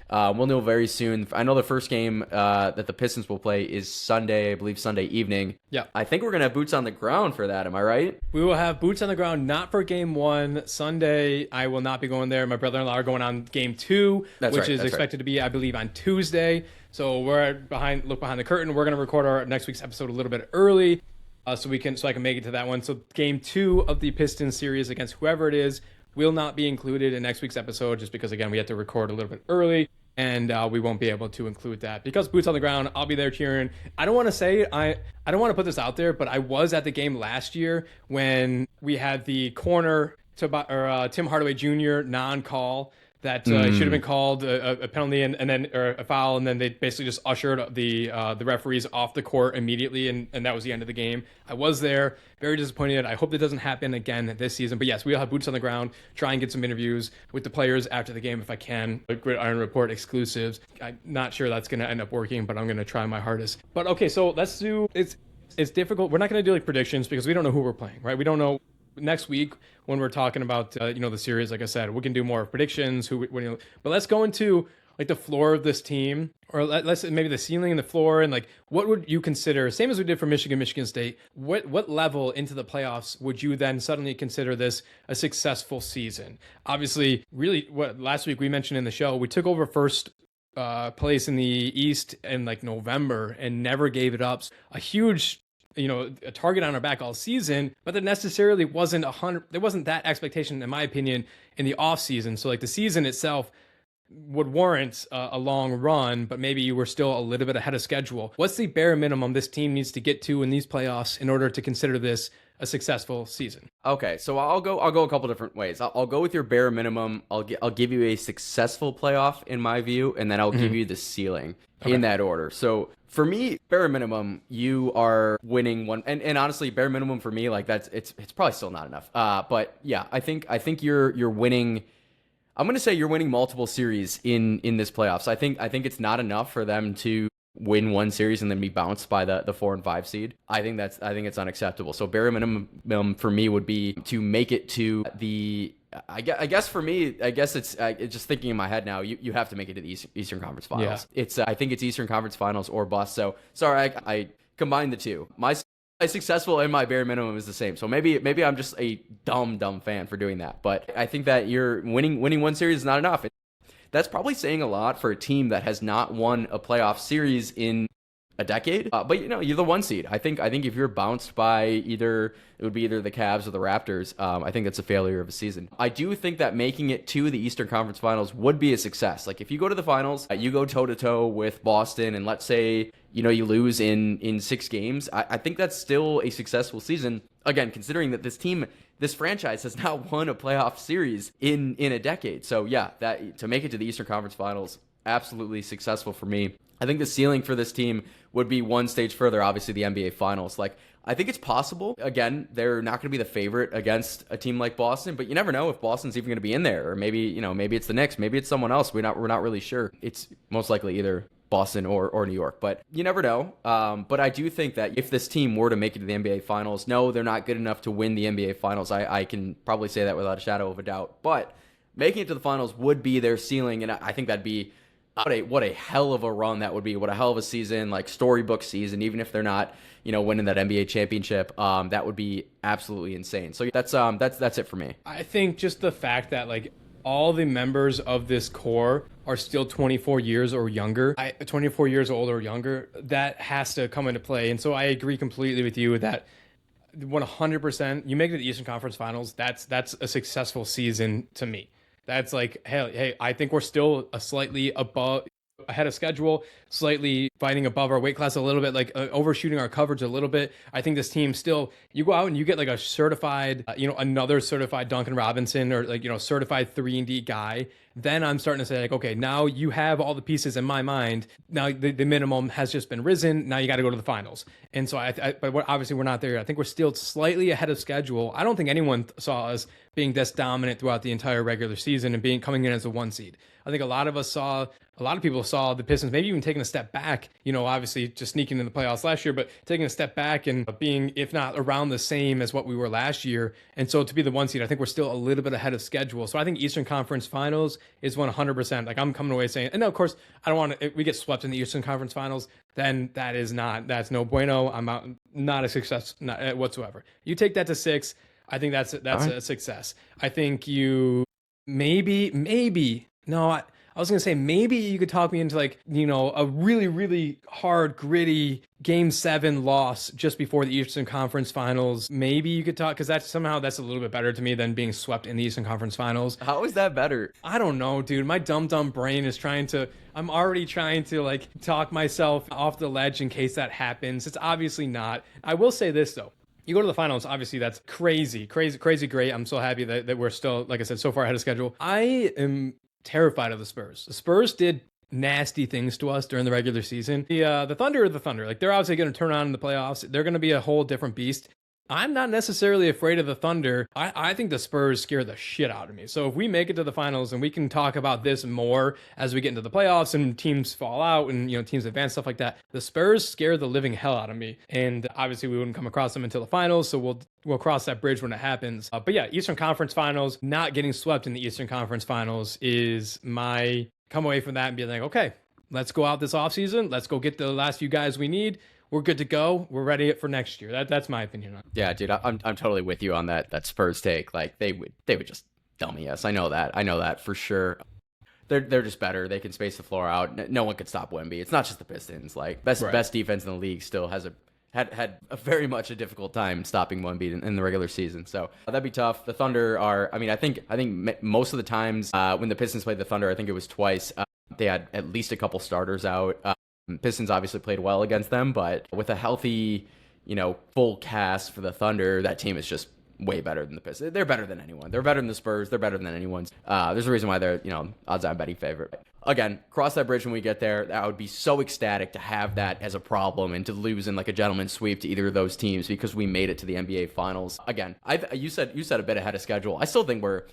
We'll know very soon. I know the first game that the Pistons will play is Sunday, I believe Sunday evening. Yeah. I think we're going to have boots on the ground for that. Am I right? We will have boots on the ground, not for game 1. Sunday, I will not be going there. My brother-in-law are going on game 2, which is expected to be, I believe, on Tuesday. So we're look behind the curtain. We're going to record our next week's episode a little bit early so I can make it to that one. So game 2 of the Pistons series against whoever it is will not be included in next week's episode just because, again, we have to record a little bit early. And we won't be able to include that because boots on the ground. I'll be there cheering. I don't want to say I don't want to put this out there, but I was at the game last year when we had the corner to Tim Hardaway Jr. non-call that should have been called a penalty and then or a foul, and then they basically just ushered the referees off the court immediately, and that was the end of the game. I was there, very disappointed. I hope that doesn't happen again this season. But yes, we'll have boots on the ground, try and get some interviews with the players after the game if I can. Gridiron Report exclusives. I'm not sure that's going to end up working, but I'm going to try my hardest. But okay, so let's do it's difficult. We're not going to do like predictions because we don't know who we're playing, right? We don't know. Next week when we're talking about the series, like I said, we can do more predictions. But let's go into like the floor of this team, or let's maybe the ceiling and the floor, and like what would you consider, same as we did for Michigan State, what level into the playoffs would you then suddenly consider this a successful season? Obviously, really, what last week we mentioned in the show, we took over first place in the East in like November and never gave it up. A huge a target on our back all season, but there necessarily wasn't there wasn't that expectation, in my opinion, in the off season. So like the season itself would warrant a long run, but maybe you were still a little bit ahead of schedule. What's the bare minimum this team needs to get to in these playoffs in order to consider this a successful season. Okay, so I'll go a couple different ways. I'll go with your bare minimum. I'll give you a successful playoff in my view, and then I'll give you the ceiling in that order. So for me, bare minimum, you are winning one, and honestly, bare minimum for me, like it's probably still not enough. But yeah, I think you're winning. I'm gonna say you're winning multiple series in this playoffs. I think it's not enough for them to win one series and then be bounced by the 4 and 5 seed. I think it's unacceptable. So bare minimum for me would be to make it to the. I guess for me, it's just thinking in my head now. You have to make it to the Eastern Conference Finals. Yeah. It's I think it's Eastern Conference Finals or bust. So sorry, I combined the two. My successful and my bare minimum is the same. So maybe I'm just a dumb fan for doing that. But I think that you're winning one series is not enough. That's probably saying a lot for a team that has not won a playoff series in a decade. But you're the 1 seed. I think if you're bounced by it would be either the Cavs or the Raptors. I think that's a failure of a season. I do think that making it to the Eastern Conference Finals would be a success. Like if you go to the finals, you go toe to toe with Boston, and let's say you lose in 6 games. I think that's still a successful season. Again, considering that this franchise has not won a playoff series in a decade. So yeah, that to make it to the Eastern Conference Finals, absolutely successful for me. I think the ceiling for this team would be one stage further, obviously the NBA Finals. Like I think it's possible. Again, they're not going to be the favorite against a team like Boston, but you never know if Boston's even going to be in there, or maybe it's the Knicks, maybe it's someone else. We're not really sure. It's most likely either Boston or New York, but you never know. But I do think that if this team were to make it to the NBA Finals, no, they're not good enough to win the NBA Finals. I can probably say that without a shadow of a doubt. But making it to the finals would be their ceiling, and I think that'd be what a hell of a run that would be. What a hell of a season, like storybook season. Even if they're not, winning that NBA championship, that would be absolutely insane. So that's it for me. I think just the fact that like all the members of this core are still 24 years or younger, 24 years old or younger, that has to come into play. And so I agree completely with you that 100%, you make it to the Eastern Conference Finals, that's a successful season to me. That's like, hey, I think we're still a slightly ahead of schedule, slightly fighting above our weight class a little bit, like overshooting our coverage a little bit. I think this team still, you go out and you get like a certified, another certified Duncan Robinson or like, certified 3-and-D guy. Then I'm starting to say like, okay, now you have all the pieces in my mind. Now the minimum has just been risen. Now you got to go to the finals. And so but obviously we're not there. I think we're still slightly ahead of schedule. I don't think anyone saw us being this dominant throughout the entire regular season and coming in as a 1 seed. I think a lot of people saw the Pistons maybe even taking a step back, obviously just sneaking in the playoffs last year, but taking a step back and being, if not around the same as what we were last year. And so to be the 1 seed, I think we're still a little bit ahead of schedule. So I think Eastern Conference Finals is 100%. Like I'm coming away saying, and no, of course, I don't want to, if we get swept in the Eastern Conference Finals, then that's no bueno. I'm out, not a success whatsoever. You take that to 6. I think that's a success. I think you maybe, no, I was going to say maybe you could talk me into like, a really, really hard, gritty Game 7 loss just before the Eastern Conference Finals. Maybe you could talk, because that's a little bit better to me than being swept in the Eastern Conference Finals. How is that better? I don't know, dude. My dumb brain is I'm already trying to like talk myself off the ledge in case that happens. It's obviously not. I will say this though. You go to the finals, obviously that's crazy great. I'm so happy that we're still, like I said, so far ahead of schedule. I am terrified of the Spurs. The Spurs did nasty things to us during the regular season. The Thunder are the Thunder. Like they're obviously going to turn on in the playoffs. They're going to be a whole different beast. I'm not necessarily afraid of the Thunder. I think the Spurs scare the shit out of me. So if we make it to the finals, and we can talk about this more as we get into the playoffs and teams fall out and teams advance, stuff like that, the Spurs scare the living hell out of me. And obviously we wouldn't come across them until the finals, so we'll cross that bridge when it happens. But yeah, Eastern Conference Finals, not getting swept in the Eastern Conference Finals is my come away from that and be like, okay, let's go out this offseason. Let's go get the last few guys we need. We're good to go. We're ready for next year. That's my opinion on it. Yeah, dude, I'm totally with you on that Spurs take. Like they would just dummy us. I know that for sure. They're just better. They can space the floor out. No one could stop Wemby. It's not just the Pistons. Like best defense in the league still had a very much a difficult time stopping Wemby in the regular season. So that'd be tough. The Thunder are. I mean, I think most of the times when the Pistons played the Thunder, I think it was twice. They had at least a couple starters out. Pistons obviously played well against them, but with a healthy full cast for the Thunder, that team is just way better than the Pistons. They're better than anyone. They're better than the Spurs. They're better than anyone's. There's a reason why they're, odds-on betting favorite. Again, cross that bridge when we get there. I would be so ecstatic to have that as a problem and to lose in like a gentleman's sweep to either of those teams because we made it to the NBA Finals. Again, you said a bit ahead of schedule. I still think we're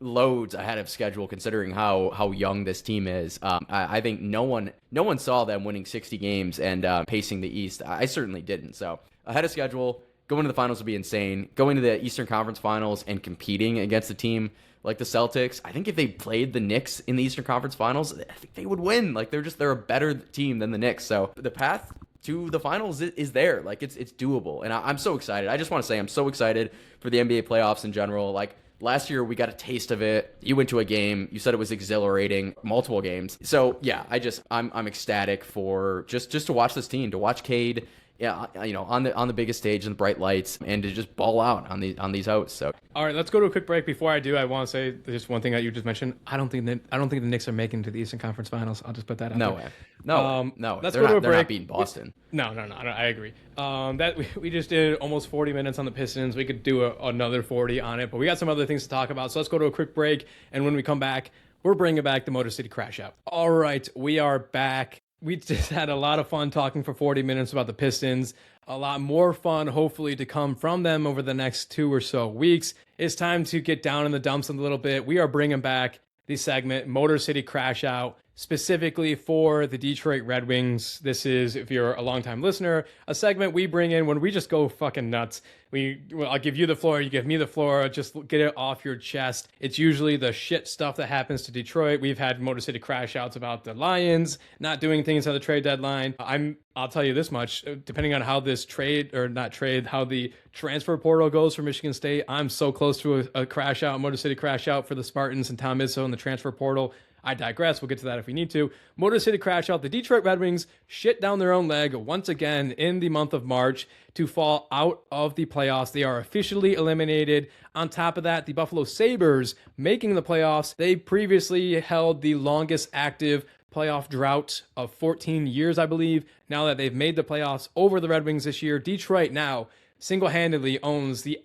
loads ahead of schedule considering how young this team is. I think no one saw them winning 60 games and pacing the East. I certainly didn't. So ahead of schedule. Going to the finals would be insane. Going to the Eastern Conference Finals and competing against a team like the Celtics, I think if they played the Knicks in the Eastern Conference Finals, I think they would win. Like they're a better team than the Knicks. So the path to the finals is there. Like it's doable. And I'm so excited. I just want to say I'm so excited for the NBA playoffs in general. Like last year we got a taste of it. You went to a game. You said it was exhilarating, multiple games. So yeah, I'm ecstatic for just to watch this team, to watch Cade. Yeah, on the biggest stage and the bright lights, and to just ball out on these outs. So, all right, let's go to a quick break. Before I do, I want to say just one thing that you just mentioned. I don't think the Knicks are making it to the Eastern Conference Finals. I'll just put that out there. No. Let's go to a break. They're not beating Boston. No. I agree. That we just did almost 40 minutes on the Pistons. We could do another 40 on it, but we got some other things to talk about. So let's go to a quick break, and when we come back, we're bringing back the Motor City Crash Out. All right, we are back. We just had a lot of fun talking for 40 minutes about the Pistons. A lot more fun, hopefully, to come from them over the next 2 or so weeks. It's time to get down in the dumps a little bit. We are bringing back the segment Motor City Crash Out, specifically for the Detroit Red Wings. This is, if you're a longtime listener, a segment we bring in when we just go fucking nuts. I'll give you the floor, you give me the floor, just get it off your chest. It's usually the shit stuff that happens to Detroit. We've had Motor City Crash Outs about the Lions not doing things at the trade deadline. I'll tell you this much, depending on how this how the transfer portal goes for Michigan State, I'm so close to a crash out, Motor City Crash Out for the Spartans and Tom Izzo in the transfer portal. I digress. We'll get to that if we need to. Motor City Crash Out. The Detroit Red Wings shit down their own leg once again in the month of March to fall out of the playoffs. They are officially eliminated. On top of that, the Buffalo Sabres making the playoffs. They previously held the longest active playoff drought of 14 years, I believe. Now that they've made the playoffs over the Red Wings this year, Detroit now single-handedly owns the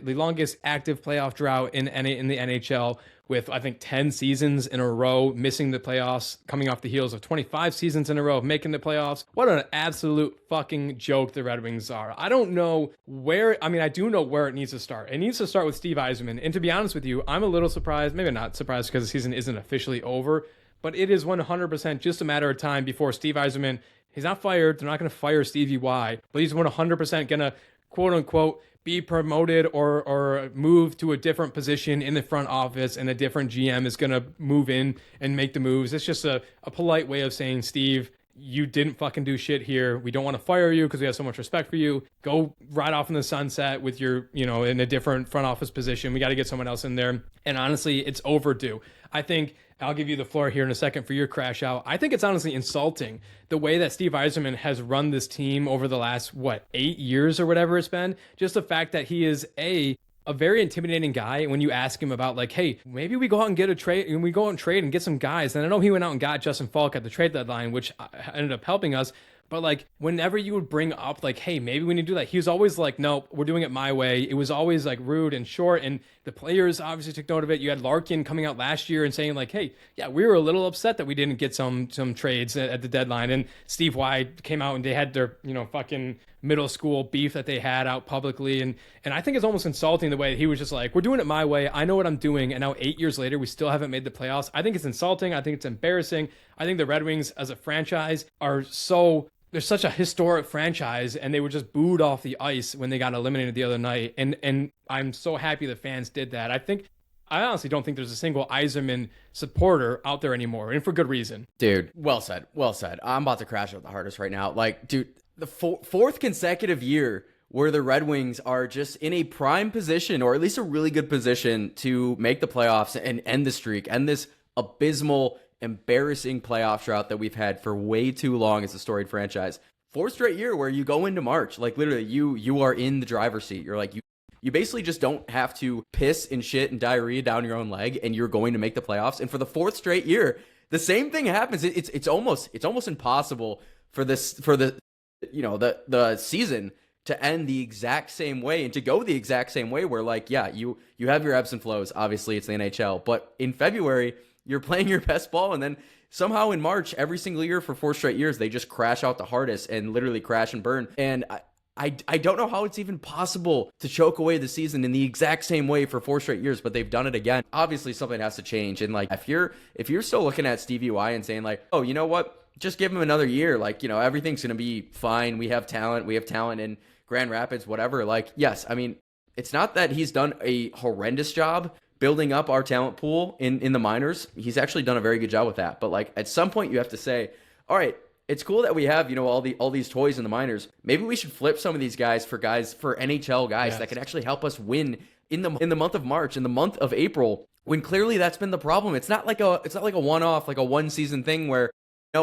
longest active playoff drought in the NHL with, I think, 10 seasons in a row missing the playoffs, coming off the heels of 25 seasons in a row of making the playoffs. What an absolute fucking joke the Red Wings are. I don't know I do know where it needs to start. It needs to start with Steve Yzerman. And to be honest with you, I'm a little surprised, maybe not surprised because the season isn't officially over, but it is 100% just a matter of time before Steve Yzerman, he's not fired. They're not going to fire Stevie Y, but he's 100% going to, quote unquote, be promoted or move to a different position in the front office, and a different GM is going to move in and make the moves. It's just a polite way of saying, Steve, you didn't fucking do shit here. We don't want to fire you because we have so much respect for you. Go right off in the sunset with your, in a different front office position. We got to get someone else in there. And honestly, it's overdue. I think I'll give you the floor here in a second for your crash out. I think it's honestly insulting the way that Steve Yzerman has run this team over the last, 8 years or whatever it's been. Just the fact that he is a very intimidating guy when you ask him about, like, hey, maybe we go out and get a trade, and we go out and trade and get some guys. And I know he went out and got Justin Falk at the trade deadline, which ended up helping us. But, like, whenever you would bring up, like, hey, maybe we need to do that, he was always like, nope, we're doing it my way. It was always, like, rude and short, and the players obviously took note of it. You had Larkin coming out last year and saying, like, hey, yeah, we were a little upset that we didn't get some trades at the deadline. And Steve Y came out and they had their, fucking middle school beef that they had out publicly. And I think it's almost insulting the way he was just like, we're doing it my way. I know what I'm doing. And now 8 years later, we still haven't made the playoffs. I think it's insulting. I think it's embarrassing. I think the Red Wings as a franchise they're such a historic franchise, and they were just booed off the ice when they got eliminated the other night. And I'm so happy the fans did that. I honestly don't think there's a single Yzerman supporter out there anymore, and for good reason. Dude, well said. Well said. I'm about to crash out the hardest right now. Like, dude, the fourth consecutive year where the Red Wings are just in a prime position, or at least a really good position, to make the playoffs and end the streak, and this abysmal, embarrassing playoff drought that we've had for way too long as a storied franchise. Fourth straight year where you go into March, like, literally you are in the driver's seat. You're like, you basically just don't have to piss and shit and diarrhea down your own leg, and you're going to make the playoffs. And for the fourth straight year, the same thing happens. It's almost impossible for the season to end the exact same way and to go the exact same way where, like, yeah, you have your ebbs and flows. Obviously, it's the NHL. But in February, you're playing your best ball, and then somehow in March, every single year for 4 straight years, they just crash out the hardest and literally crash and burn. And I don't know how it's even possible to choke away the season in the exact same way for 4 straight years, but they've done it again. Obviously, something has to change. And like, if you're still looking at Stevie Y and saying like, oh, you know what? Just give him another year. Like, everything's going to be fine. We have talent. We have talent in Grand Rapids, whatever. Like, yes, I mean, it's not that he's done a horrendous job building up our talent pool in the minors. He's actually done a very good job with that. But like, at some point you have to say, all right, it's cool that we have, all these toys in the minors. Maybe we should flip some of these guys for NHL guys that can actually help us win in the month of March, in the month of April, when clearly that's been the problem. It's not like a one-off, like a one season thing where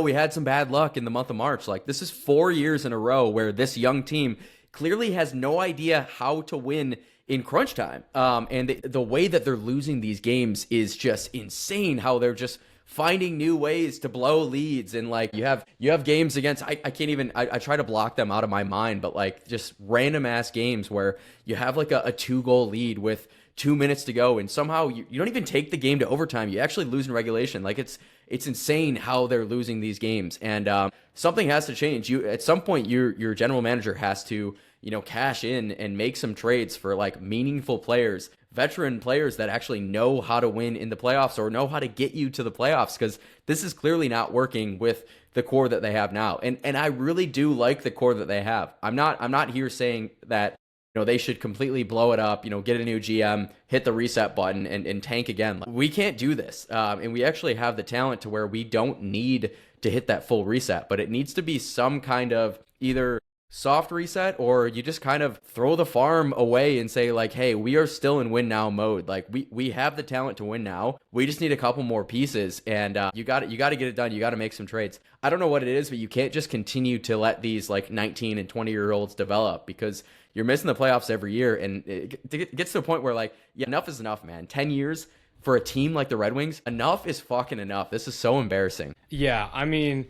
we had some bad luck in the month of March. Like, this is 4 years in a row where this young team clearly has no idea how to win in crunch time. And the way that they're losing these games is just insane, how they're just finding new ways to blow leads. And like, you have games against, I can't even, I try to block them out of my mind, but like just random ass games where you have like a 2-goal lead with 2 minutes to go, and somehow you don't even take the game to overtime. You actually lose in regulation. Like, it's insane how they're losing these games. And something has to change. At some point, your general manager has to, cash in and make some trades for like meaningful players, veteran players that actually know how to win in the playoffs or know how to get you to the playoffs, because this is clearly not working with the core that they have now. And I really do like the core that they have. I'm not here saying that they should completely blow it up, get a new GM, hit the reset button and tank again. We can't do this. And we actually have the talent to where we don't need to hit that full reset, but it needs to be some kind of either soft reset, or you just kind of throw the farm away and say like, hey, we are still in win now mode. Like, we have the talent to win now. We just need a couple more pieces, and you got to get it done. You got to make some trades. I don't know what it is, but you can't just continue to let these like 19 and 20-year-olds develop, because you're missing the playoffs every year. And it gets to a point where like, yeah, enough is enough, man. 10 years for a team like the Red Wings, enough is fucking enough. This is so embarrassing. Yeah, I mean,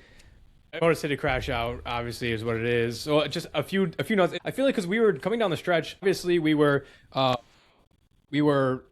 Motor City crash out obviously is what it is. So just a few notes. I feel like because we were coming down the stretch, obviously we were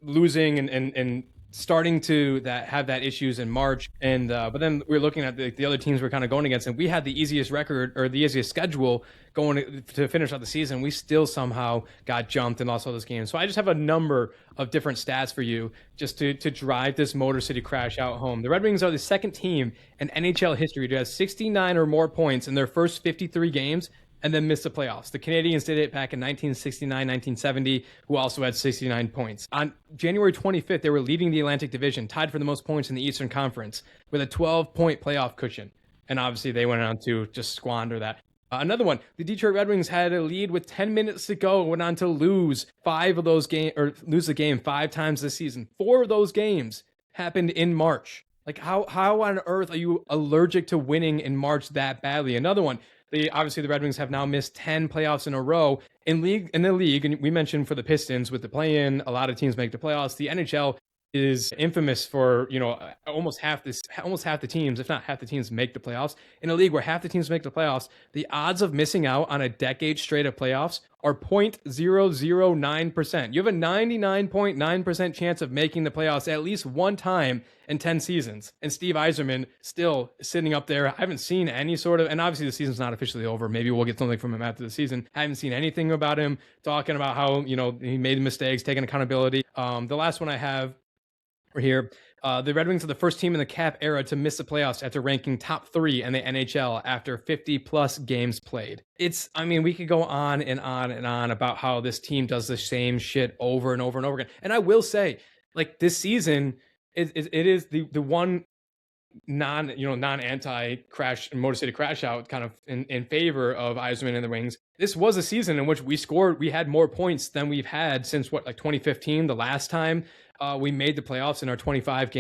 losing and starting to have that issues in March, and but then we were looking at the other teams we're kind of going against, and we had the easiest record or the easiest schedule going to finish out the season. We still somehow got jumped and lost all those games. So I just have a number of different stats for you just to drive this Motor City crash out home. The Red Wings are the second team in NHL history to have 69 or more points in their first 53 games and then missed the playoffs. The Canadiens did it back in 1969, 1970, who also had 69 points. On January 25th, they were leading the Atlantic Division, tied for the most points in the Eastern Conference, with a 12-point playoff cushion. And obviously, they went on to just squander that. Another one, the Detroit Red Wings had a lead with 10 minutes to go, went on to lose lose the game 5 times this season. 4 of those games happened in March. Like, how on earth are you allergic to winning in March that badly? Another one, obviously the Red Wings have now missed 10 playoffs in a row in the league. And we mentioned for the Pistons with the play-in, a lot of teams make the playoffs. The NHL is infamous for, almost half the teams, if not half the teams, make the playoffs. In a league where half the teams make the playoffs, the odds of missing out on a decade straight of playoffs are 0.009%. You have a 99.9% chance of making the playoffs at least one time in 10 seasons. And Steve Yzerman still sitting up there. I haven't seen any sort of, and obviously the season's not officially over. Maybe we'll get something from him after the season. I haven't seen anything about him talking about how, he made mistakes, taking accountability. The last one I have here, the Red Wings are the first team in the cap era to miss the playoffs after ranking top 3 in the NHL after 50 plus games played. We could go on and on and on about how this team does the same shit over and over and over again. And I will say, like, this season, it is the one non-anti-crash Motor City crash out kind of in favor of Yzerman and the Wings. This was a season in which we had more points than we've had since 2015, the last time we made the playoffs in our 25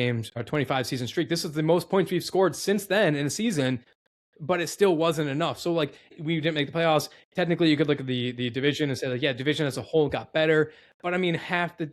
season streak. This is the most points we've scored since then in a season but it still wasn't enough. So like we didn't make the playoffs. Technically, you could look at the division and say like, yeah, division as a whole got better. But I mean, half the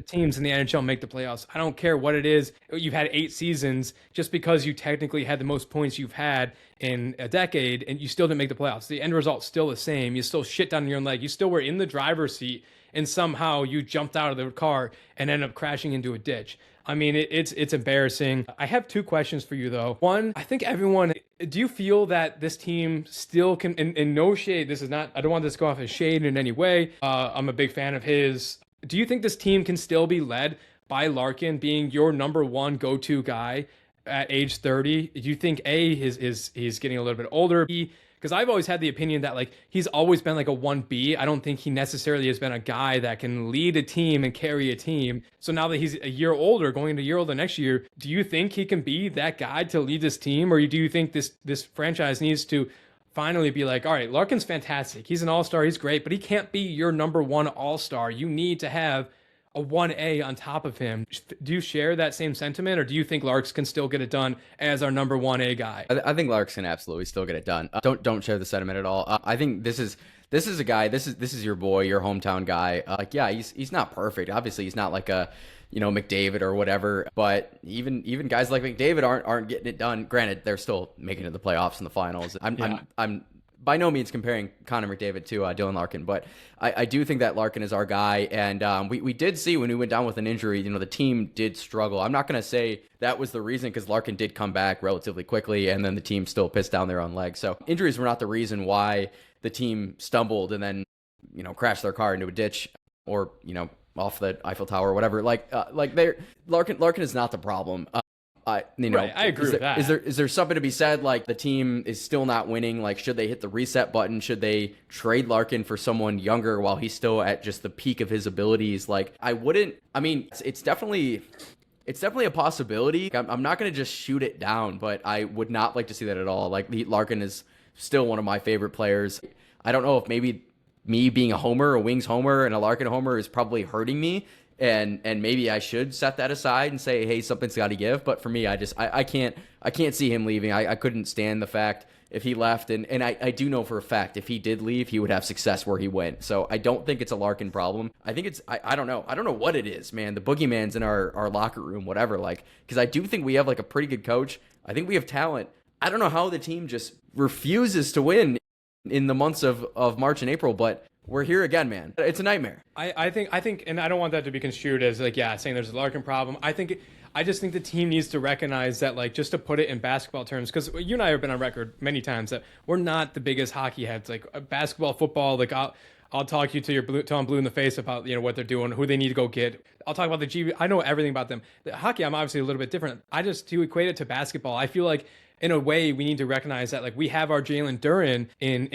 teams in the NHL make the playoffs. I don't care what it is. You've had 8 seasons. Just because you technically had the most points you've had in a decade, and you still didn't make the playoffs. The end result's still the same. You still shit down your own leg. You still were in the driver's seat, and somehow you jumped out of the car and ended up crashing into a ditch. I mean, it's embarrassing. I have 2 questions for you, though. One, I think everyone, do you feel that this team still can, in no shade, this is not, I don't want this to go off as shade in any way. I'm a big fan of his. Do you think this team can still be led by Larkin being your number 1 go-to guy at age 30? Do you think he's getting a little bit older? B, because I've always had the opinion that like he's always been like a 1B. I don't think he necessarily has been a guy that can lead a team and carry a team. So now that he's a year older, going into a year older next year, do you think he can be that guy to lead this team, or do you think this franchise needs to finally be like, all right, Larkin's fantastic, he's an all-star, he's great, but he can't be your number 1 all-star. You need to have a 1A on top of him. Do you share that same sentiment, or do you think Larks can still get it done as our number 1A guy? I think Larks can absolutely still get it done. Don't share the sentiment at all. I think this is a guy. This is your boy, your hometown guy. Like, yeah, he's not perfect. Obviously, he's not like a McDavid or whatever. But even guys like McDavid aren't getting it done. Granted, they're still making it to the playoffs and the finals. I'm by no means comparing Connor McDavid to Dylan Larkin, but I do think that Larkin is our guy. And we did see when we went down with an injury, the team did struggle. I'm not going to say that was the reason, because Larkin did come back relatively quickly, and then the team still pissed down their own leg. So injuries were not the reason why the team stumbled and then, crashed their car into a ditch, or, off the Eiffel Tower or whatever. Larkin is not the problem. Right, I agree with that. Is there something to be said, like the team is still not winning? Like, should they hit the reset button? Should they trade Larkin for someone younger while he's still at just the peak of his abilities? Like, I wouldn't. I mean, it's definitely a possibility. I'm not going to just shoot it down, but I would not like to see that at all. Like, Larkin is still one of my favorite players. I don't know if maybe me being a Wings homer and a Larkin homer is probably hurting me. And maybe I should set that aside and say, hey, something's got to give. But for me, I can't see him leaving. I couldn't stand the fact if he left. And I do know for a fact if he did leave, he would have success where he went. So I don't think it's a Larkin problem. I think it's, I don't know. I don't know what it is, man. The boogeyman's in our locker room, whatever. Like, because I do think we have like a pretty good coach. I think we have talent. I don't know how the team just refuses to win in the months of March and April, but we're here again, man. It's a nightmare. I think, and I don't want that to be construed as like, yeah, saying there's a Larkin problem. I just think the team needs to recognize that, like, just to put it in basketball terms, because you and I have been on record many times that we're not the biggest hockey heads. Like, basketball, football, like, I'll talk you till I'm blue in the face about, what they're doing, who they need to go get. I'll talk about the GB. I know everything about them. The hockey, I'm obviously a little bit different. To equate it to basketball, I feel like, in a way, we need to recognize that, like, we have our Jalen Duren in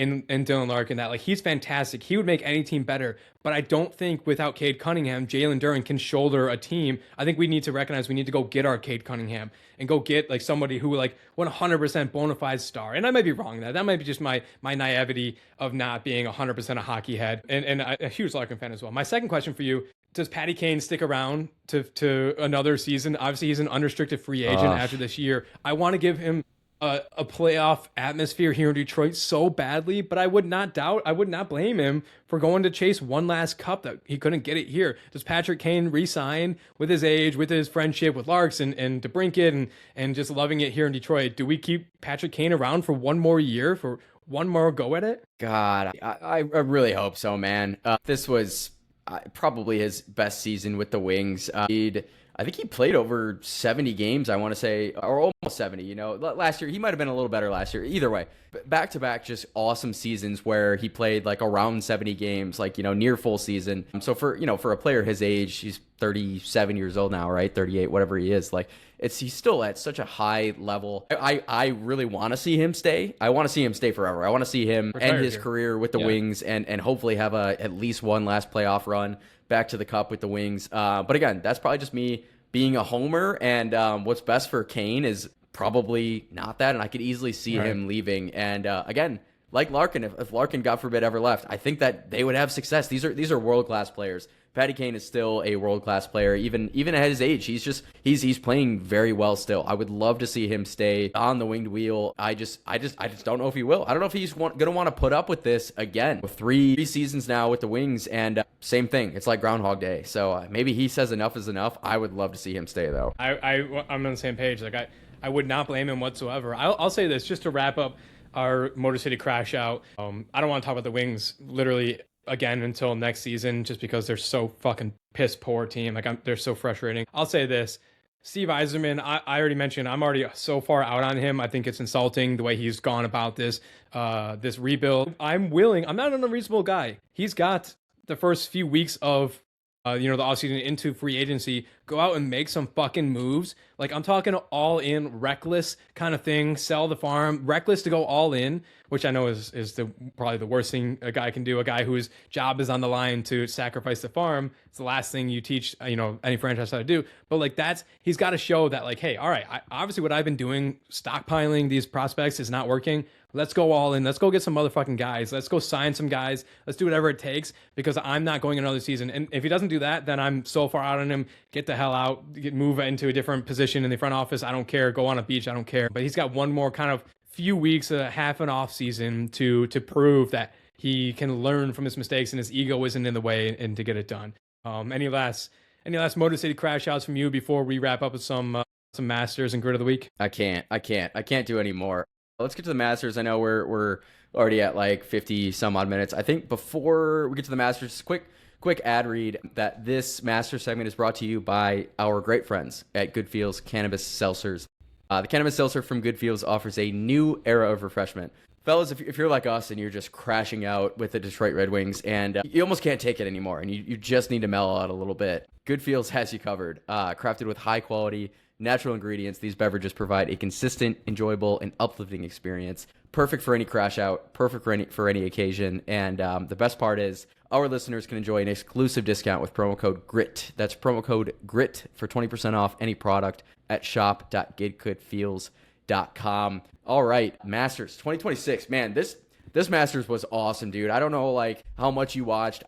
Dylan Larkin, that, like, he's fantastic. He would make any team better. But I don't think without Cade Cunningham, Jalen Duren can shoulder a team. I think we need to recognize we need to go get our Cade Cunningham and go get, like, somebody who, like, 100% bona fide star. And I might be wrong there. That might be just my naivety of not being 100% a hockey head. And a huge Larkin fan as well. My second question for you: does Patty Kane stick around to another season? Obviously, he's an unrestricted free agent after this year. I want to give him a playoff atmosphere here in Detroit so badly, but I would not blame him for going to chase one last cup that he couldn't get it here. Does Patrick Kane re-sign with his age, with his friendship with Larks and DeBrincat and just loving it here in Detroit? Do we keep Patrick Kane around for one more year, for one more go at it? God, I really hope so, man. This was probably his best season with the Wings. I think he played over 70 games, I want to say, or almost 70, Last year, he might have been a little better last year. Either way, back-to-back just awesome seasons where he played like around 70 games, like, near full season. So for a player his age, he's 37 years old now, right? 38, whatever he is. Like, he's still at such a high level. I really want to see him stay. I want to see him stay forever. I want to see him end his career with the Wings and hopefully have at least one last playoff run back to the cup with the Wings. But again, that's probably just me being a homer, and what's best for Kane is probably not that, and I could easily see him leaving. And again, like Larkin, if Larkin, God forbid, ever left, I think that they would have success. These are world-class players. Patty Kane is still a world-class player, even at his age. He's playing very well still. I would love to see him stay on the winged wheel. I just don't know if he will. I don't know if he's going to want to put up with this again. With three seasons now with the Wings, and same thing. It's like Groundhog Day. So maybe he says enough is enough. I would love to see him stay though. I'm on the same page. Like I would not blame him whatsoever. I'll say this just to wrap up our Motor City crash out. I don't want to talk about the Wings literally again until next season, just because they're so fucking piss poor team. Like they're so frustrating. I'll say this. Steve Yzerman, I already mentioned, I'm already so far out on him. I think it's insulting the way he's gone about this rebuild. I'm not an unreasonable guy. He's got the first few weeks of the offseason into free agency, go out and make some fucking moves. Like, I'm talking all in, reckless kind of thing, sell the farm, reckless to go all in, which I know is probably the worst thing a guy can do. A guy whose job is on the line to sacrifice the farm. It's the last thing you teach, any franchise how to do. But like, he's got to show that, like, hey, all right, obviously what I've been doing, stockpiling these prospects, is not working. Let's go all in. Let's go get some motherfucking guys. Let's go sign some guys. Let's do whatever it takes, because I'm not going another season. And if he doesn't do that, then I'm so far out on him. Get the hell out. Move into a different position in the front office. I don't care. Go on a beach. I don't care. But he's got one more kind of few weeks, half an off season to prove that he can learn from his mistakes and his ego isn't in the way, and to get it done. Any last Motor City crash outs from you before we wrap up with some Masters and Grid of the Week? I can't do any more. Let's get to the Masters. I know we're already at like 50 some odd minutes. I think before we get to the Masters, quick ad read that this Masters segment is brought to you by our great friends at Good Feels Cannabis Seltzers. The Cannabis Seltzer from Good Feels offers a new era of refreshment. Fellas, if you're like us and you're just crashing out with the Detroit Red Wings and you almost can't take it anymore and you just need to mellow out a little bit, Good Feels has you covered. Crafted with high quality, natural ingredients, these beverages provide a consistent, enjoyable, and uplifting experience. Perfect for any crash out, perfect for any occasion. And the best part is our listeners can enjoy an exclusive discount with promo code GRIT. That's promo code GRIT for 20% off any product at shop.goodfeels.com. All right, Masters 2026. Man, this Masters was awesome, dude. I don't know like how much you watched.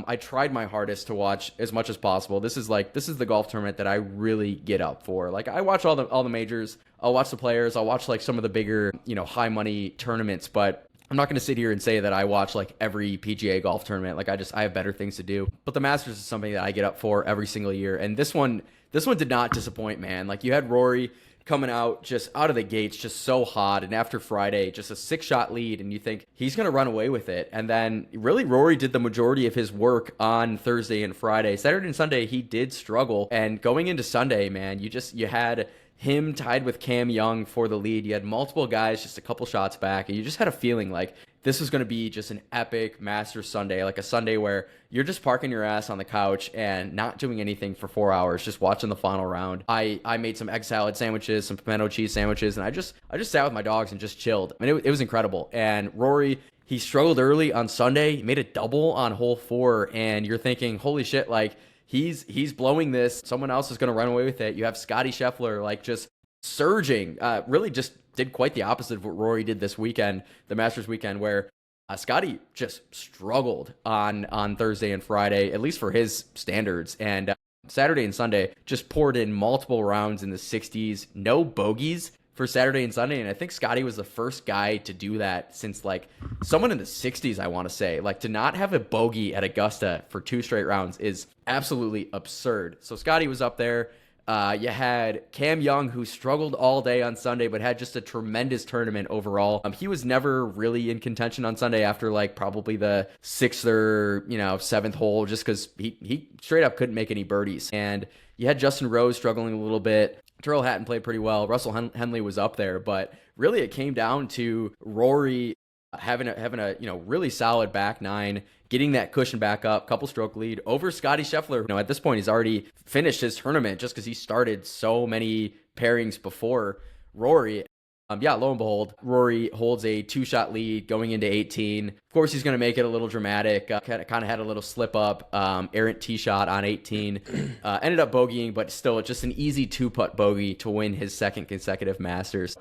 I tried my hardest to watch as much as possible. This is the golf tournament that I really get up for. Like, I watch all the majors. I'll watch the players. I'll watch like some of the bigger, high money tournaments, but I'm not going to sit here and say that I watch like every PGA golf tournament. Like, I have better things to do. But the Masters is something that I get up for every single year. And this one did not disappoint, man. Like, you had Rory coming out just out of the gates, just so hot. And after Friday, just a 6-shot lead. And you think he's going to run away with it. And then really Rory did the majority of his work on Thursday and Friday. Saturday and Sunday, he did struggle. And going into Sunday, man, you had him tied with Cam Young for the lead. You had multiple guys just a couple shots back. And you just had a feeling like this was going to be just an epic Masters Sunday, like a Sunday where you're just parking your ass on the couch and not doing anything for 4 hours, just watching the final round. I made some egg salad sandwiches, some pimento cheese sandwiches, and I just sat with my dogs and just chilled. I mean, it was incredible. And Rory, he struggled early on Sunday. He made a double on hole 4, and you're thinking, holy shit, like he's blowing this. Someone else is going to run away with it. You have Scotty Scheffler like just surging, really just did quite the opposite of what Rory did this weekend, the Masters weekend, where Scotty just struggled on Thursday and Friday, at least for his standards. And Saturday and Sunday just poured in multiple rounds in the 60s, no bogeys for Saturday and Sunday. And I think Scotty was the first guy to do that since like someone in the 60s, I want to say. Like, to not have a bogey at Augusta for 2 straight rounds is absolutely absurd. So Scotty was up there. You had Cam Young, who struggled all day on Sunday, but had just a tremendous tournament overall. He was never really in contention on Sunday after like probably the 6th or 7th hole, just because he straight up couldn't make any birdies. And you had Justin Rose struggling a little bit. Tyrrell Hatton played pretty well. Russell Henley was up there, but really it came down to Rory having a really solid back 9, getting that cushion back up, couple stroke lead over Scotty Scheffler. At this point, he's already finished his tournament just because he started so many pairings before Rory. Lo and behold, Rory holds a 2-shot lead going into 18. Of course, he's going to make it a little dramatic. Kind of had a little slip up, errant tee shot on 18. Ended up bogeying, but still just an easy 2-putt bogey to win his 2nd consecutive Masters.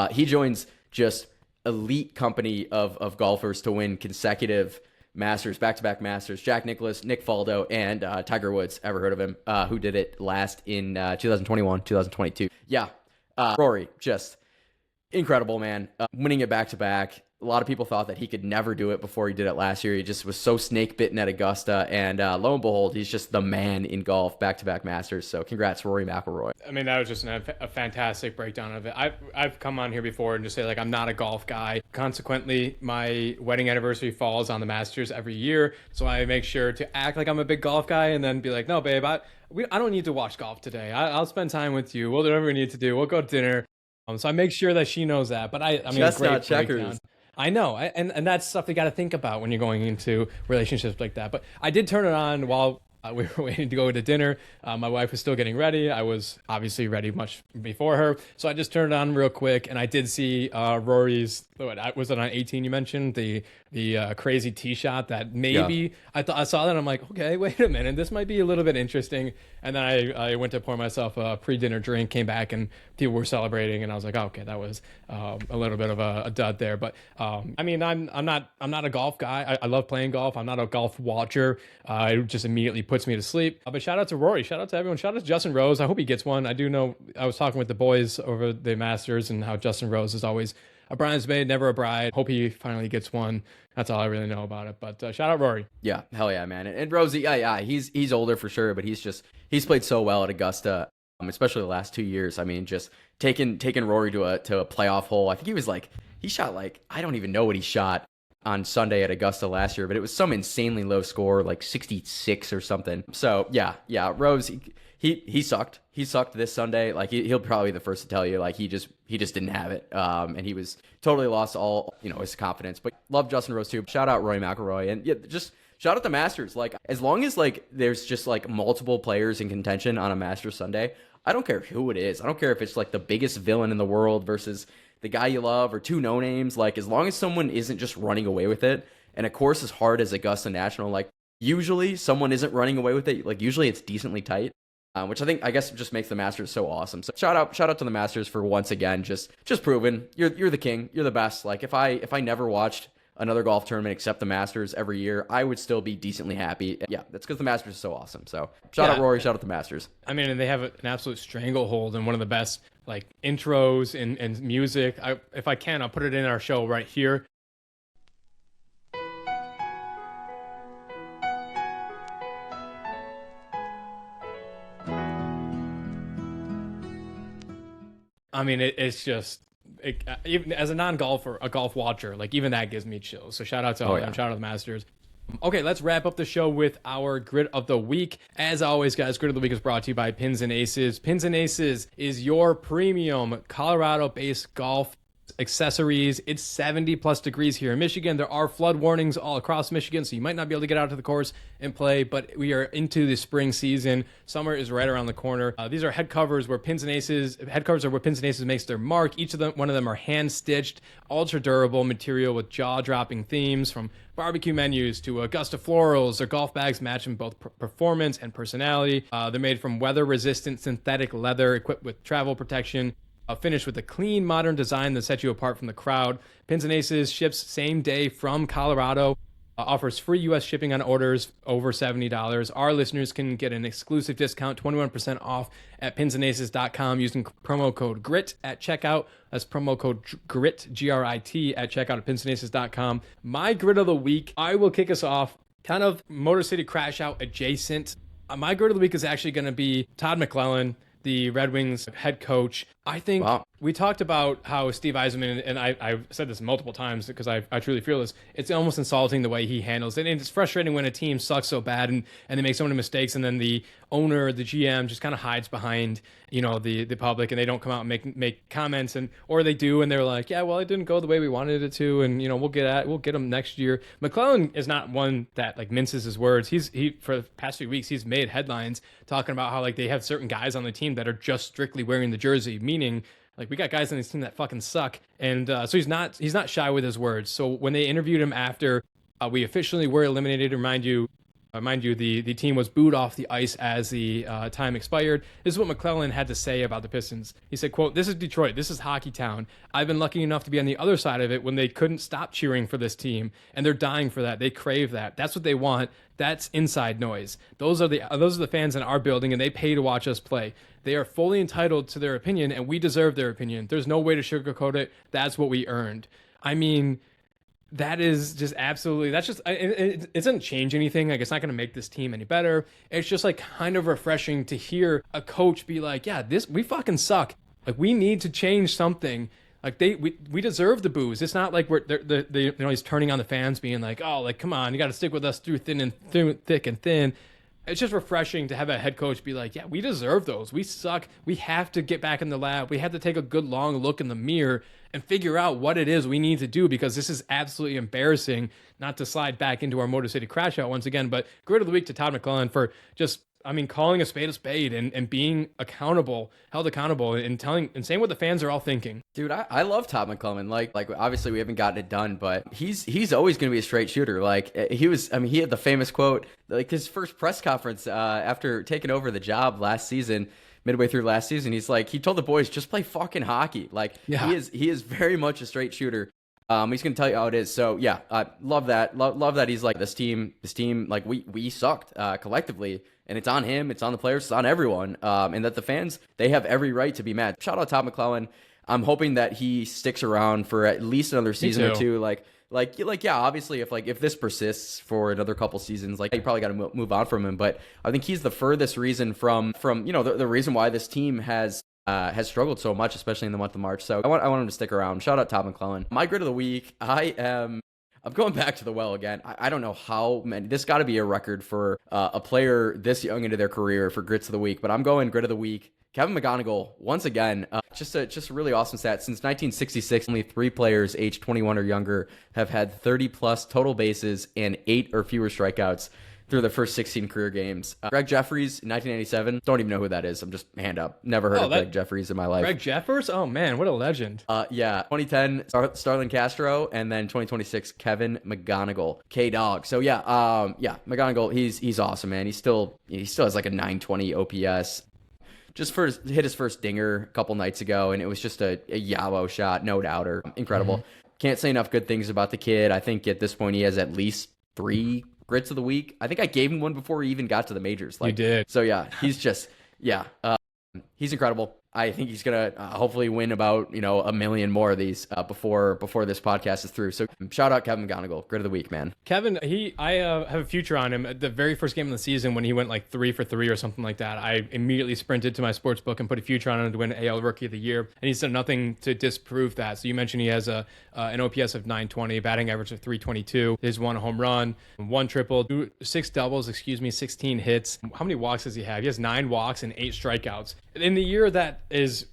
He joins just elite company of golfers to win consecutive Masters, back-to-back Masters. Jack Nicklaus, Nick Faldo, and Tiger Woods. Ever heard of him? Who did it last in 2021, 2022? Yeah, Rory, just incredible, man. Winning it back-to-back. A lot of people thought that he could never do it before he did it last year. He just was so snake-bitten at Augusta, and lo and behold, he's just the man in golf, back-to-back Masters. So congrats, Rory McIlroy. I mean, that was just a fantastic breakdown of it. I've come on here before and just say, like, I'm not a golf guy. Consequently, my wedding anniversary falls on the Masters every year, so I make sure to act like I'm a big golf guy and then be like, no, babe, I don't need to watch golf today. I'll spend time with you. We'll do whatever we need to do. We'll go to dinner. So I make sure that she knows that. But I mean, just great not checkers. breakdown. I know, and that's stuff you got to think about when you're going into relationships like that. But I did turn it on while we were waiting to go to dinner. My wife was still getting ready. I was obviously ready much before her. So I just turned it on real quick, and I did see Rory's, was it on 18 you mentioned? The crazy tee shot that maybe, yeah. I saw that and I'm like, okay, wait a minute. This might be a little bit interesting. And then I went to pour myself a pre-dinner drink, came back, and people were celebrating. And I was like, oh, okay, that was a little bit of a dud there. But I mean, I'm not a golf guy. I love playing golf. I'm not a golf watcher. It just immediately puts me to sleep. But shout out to Rory. Shout out to everyone. Shout out to Justin Rose. I hope he gets one. I do know I was talking with the boys over the Masters and how Justin Rose is always a bridesmaid, never a bride. Hope he finally gets one. That's all I really know about it. But shout out Rory. Yeah, hell yeah, man. And Rosie, yeah, he's older for sure, but he's played so well at Augusta, especially the last 2 years. I mean, just taking Rory to a playoff hole. I think he shot like, I don't even know what he shot on Sunday at Augusta last year, but it was some insanely low score, like 66 or something. So yeah, Rose, he sucked. He sucked this Sunday. Like he'll probably be the first to tell you, like he just didn't have it. And he was totally lost all, his confidence. But love Justin Rose too. Shout out Rory McIlroy, and yeah, just shout out the Masters. Like as long as like there's just like multiple players in contention on a Masters Sunday, I don't care who it is. I don't care if it's like the biggest villain in the world versus the guy you love or two no names. Like as long as someone isn't just running away with it, and a course as hard as Augusta National, like usually someone isn't running away with it. Like usually it's decently tight. Which I guess just makes the Masters so awesome. So shout out to the Masters for once again just proving you're the king, you're the best. Like if I never watched another golf tournament except the Masters every year, I would still be decently happy. Yeah, that's because the Masters is so awesome. So shout out Rory, shout out the Masters. I mean, and they have an absolute stranglehold and one of the best like intros and music. If I can, I'll put it in our show right here. I mean, it's just, even as a non-golfer, a golf watcher, like even that gives me chills. So shout out to all of them. Shout out to the Masters. Okay, let's wrap up the show with our Grid of the Week. As always, guys, Grid of the Week is brought to you by Pins and Aces. Pins and Aces is your premium Colorado-based golf accessories. It's 70 plus degrees here in Michigan. There are flood warnings all across Michigan, so you might not be able to get out to the course and play, but we are into the spring season. Summer is right around the corner. These are head covers where Pins and Aces makes their mark. One of them are hand stitched, ultra durable material with jaw dropping themes, from barbecue menus to Augusta florals. Their golf bags match in both performance and personality. They're made from weather resistant synthetic leather equipped with travel protection. Finished with a clean, modern design that sets you apart from the crowd. Pins and Aces ships same day from Colorado. Offers free U.S. shipping on orders over $70. Our listeners can get an exclusive discount, 21% off at pinsandaces.com using promo code GRIT at checkout. That's promo code GRIT, G-R-I-T, at checkout at pinsandaces.com. My Grid of the Week, I will kick us off kind of Motor City Crash Out adjacent. My Grid of the Week is actually going to be Todd McClellan, the Red Wings head coach. I think we talked about how Steve Yzerman, and I've said this multiple times because I truly feel this, it's almost insulting the way he handles it. And it's frustrating when a team sucks so bad and they make so many mistakes, and then the owner, the GM, just kind of hides behind, the public, and they don't come out and make comments, or they do, and they're like, yeah, well, it didn't go the way we wanted it to, and we'll get him next year. McClellan is not one that like minces his words. He for the past few weeks, he's made headlines talking about how like they have certain guys on the team that are just strictly wearing the jersey, meaning like we got guys on this team that fucking suck. And so he's not shy with his words. So when they interviewed him after we officially were eliminated, remind you, Mind you, the team was booed off the ice as the time expired. This is what McClellan had to say about the Pistons. He said, quote, "This is Detroit. This is hockey town. I've been lucky enough to be on the other side of it when they couldn't stop cheering for this team, and they're dying for that. They crave that. That's what they want. That's inside noise. Those are the fans in our building, and they pay to watch us play. They are fully entitled to their opinion, and we deserve their opinion. There's no way to sugarcoat it. That's what we earned." I mean, that is just absolutely, that's just, it doesn't change anything. Like, it's not going to make this team any better. It's just like kind of refreshing to hear a coach be like, yeah, we fucking suck. Like, we need to change something. Like, we deserve the booze. It's not like he's turning on the fans being like, oh, like, come on, you got to stick with us through thick and thin. It's just refreshing to have a head coach be like, yeah, we deserve those. We suck. We have to get back in the lab. We have to take a good long look in the mirror and figure out what it is we need to do, because this is absolutely embarrassing. Not to slide back into our Motor City crash out once again, but grid of the week to Todd McClellan for just, I mean, calling a spade and being held accountable and saying what the fans are all thinking. Dude, I love Todd McClellan. Like obviously we haven't gotten it done, but he's always going to be a straight shooter. Like he had the famous quote, like his first press conference after taking over the job last season, midway through last season. He's like, he told the boys, just play fucking hockey. Like, yeah. He is very much a straight shooter. He's going to tell you how it is. So yeah, love that. Love that he's like, this team, like we sucked collectively, and it's on him, it's on the players, it's on everyone. And that the fans, they have every right to be mad. Shout out Todd McClellan. I'm hoping that he sticks around for at least another season or two. Like, yeah, obviously if this persists for another couple seasons, like, you probably got to move on from him. But I think he's the furthest reason from the reason why this team has struggled so much, especially in the month of March. So I want him to stick around. Shout out Todd McClellan. My grid of the week, I'm going back to the well again. I don't know how many. This got to be a record for a player this young into their career for grits of the week. But I'm going grid of the week. Kevin McGonigal, once again, just a really awesome stat. Since 1966, only 3 players aged 21 or younger have had 30-plus total bases and 8 or fewer strikeouts through their first 16 career games. Greg Jeffries in 1997. Don't even know who that is. I'm just hand up. Never heard of Greg Jeffries in my life. Greg Jeffers? Oh, man, what a legend. Yeah. 2010, Starlin Castro, and then 2026, Kevin McGonigal. K-Dog. So, yeah, McGonigal, he's awesome, man. He still has like a 920 OPS. Just hit his first dinger a couple nights ago, and it was just a Yabo shot, no doubter. Incredible. Mm-hmm. Can't say enough good things about the kid. I think at this point he has at least 3 grits of the week. I think I gave him one before he even got to the majors. Like, you did. So yeah, he's he's incredible. I think he's gonna hopefully win about a million more of these before this podcast is through. So shout out Kevin McGonigal, grid of the week, man. Kevin, I have a future on him. At the very first game of the season, when he went like 3 for 3 or something like that, I immediately sprinted to my sports book and put a future on him to win AL Rookie of the Year, and he's done nothing to disprove that. So you mentioned he has an OPS of 920, batting average of 322. He's 1 home run, 1 triple, 6 doubles, 16 hits. How many walks does he have? He has 9 walks and 8 strikeouts. In the year that is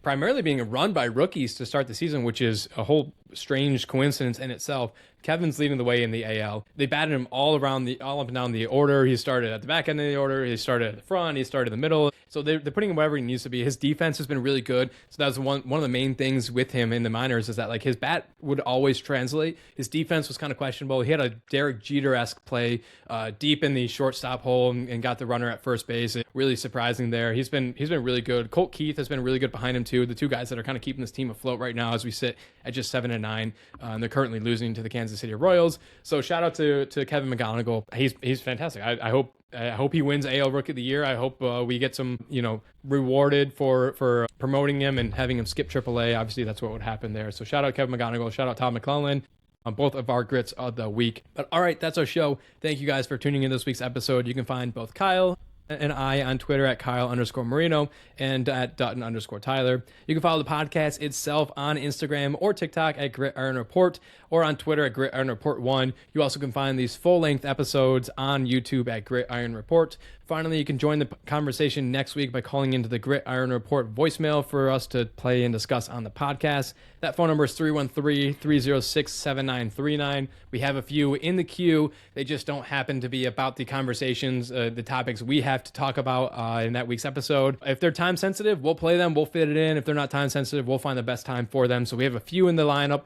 primarily being run by rookies to start the season, which is a whole strange coincidence in itself. Kevin's leading the way in the AL. They batted him all up and down the order. He started at the back end of the order. He started at the front. He started in the middle. So they're putting him wherever he needs to be. His defense has been really good. So that's one of the main things with him in the minors is that like his bat would always translate. His defense was kind of questionable. He had a Derek Jeter-esque play deep in the shortstop hole and got the runner at first base. Really surprising there. He's been really good. Colt Keith has been really good behind him too. The 2 guys that are kind of keeping this team afloat right now as we sit at just 7-9. And they're currently losing to the Kansas City Royals. So shout out to Kevin McGonigal. He's fantastic. I hope he wins AL Rookie of the Year. I hope we get some, rewarded for promoting him and having him skip AAA. Obviously, that's what would happen there. So shout out Kevin McGonigal. Shout out Todd McClellan on both of our grits of the week. But all right, that's our show. Thank you guys for tuning in this week's episode. You can find both Kyle and I on Twitter at Kyle_Marino and at Dutton_Tyler. You can follow the podcast itself on Instagram or TikTok at Gridiron Report or on Twitter at Gridiron Report 1. You also can find these full-length episodes on YouTube at Gridiron Report. Finally, you can join the conversation next week by calling into the Gridiron Report voicemail for us to play and discuss on the podcast. That phone number is 313-306-7939. We have a few in the queue. They just don't happen to be about the conversations, the topics we have to talk about in that week's episode. If they're time sensitive, we'll play them. We'll fit it in. If they're not time sensitive, we'll find the best time for them. So we have a few in the lineup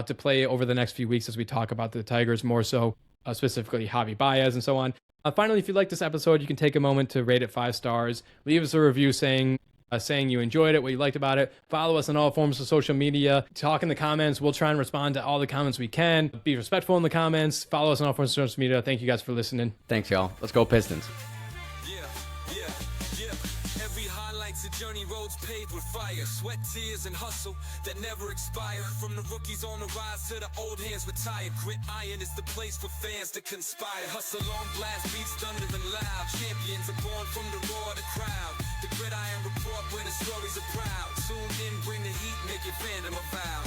to play over the next few weeks as we talk about the Tigers more so, specifically Javi Baez and so on. Finally, if you like this episode, you can take a moment to rate it 5 stars. Leave us a review saying you enjoyed it, what you liked about it. Follow us on all forms of social media. Talk in the comments. We'll try and respond to all the comments we can. Be respectful in the comments. Follow us on all forms of social media. Thank you guys for listening. Thanks, y'all. Let's go Pistons. Every highlight's a journey, roads paved with fire, sweat, tears, and hustle that never expire. From the rookies on the rise to the old hands retired. Grit iron is the place for fans to conspire. Hustle on blast, beats thunder and loud. Champions are born from the roar of the crowd. The Gridiron Report where the stories are proud. Tune in, bring the heat, make your fandom a vow.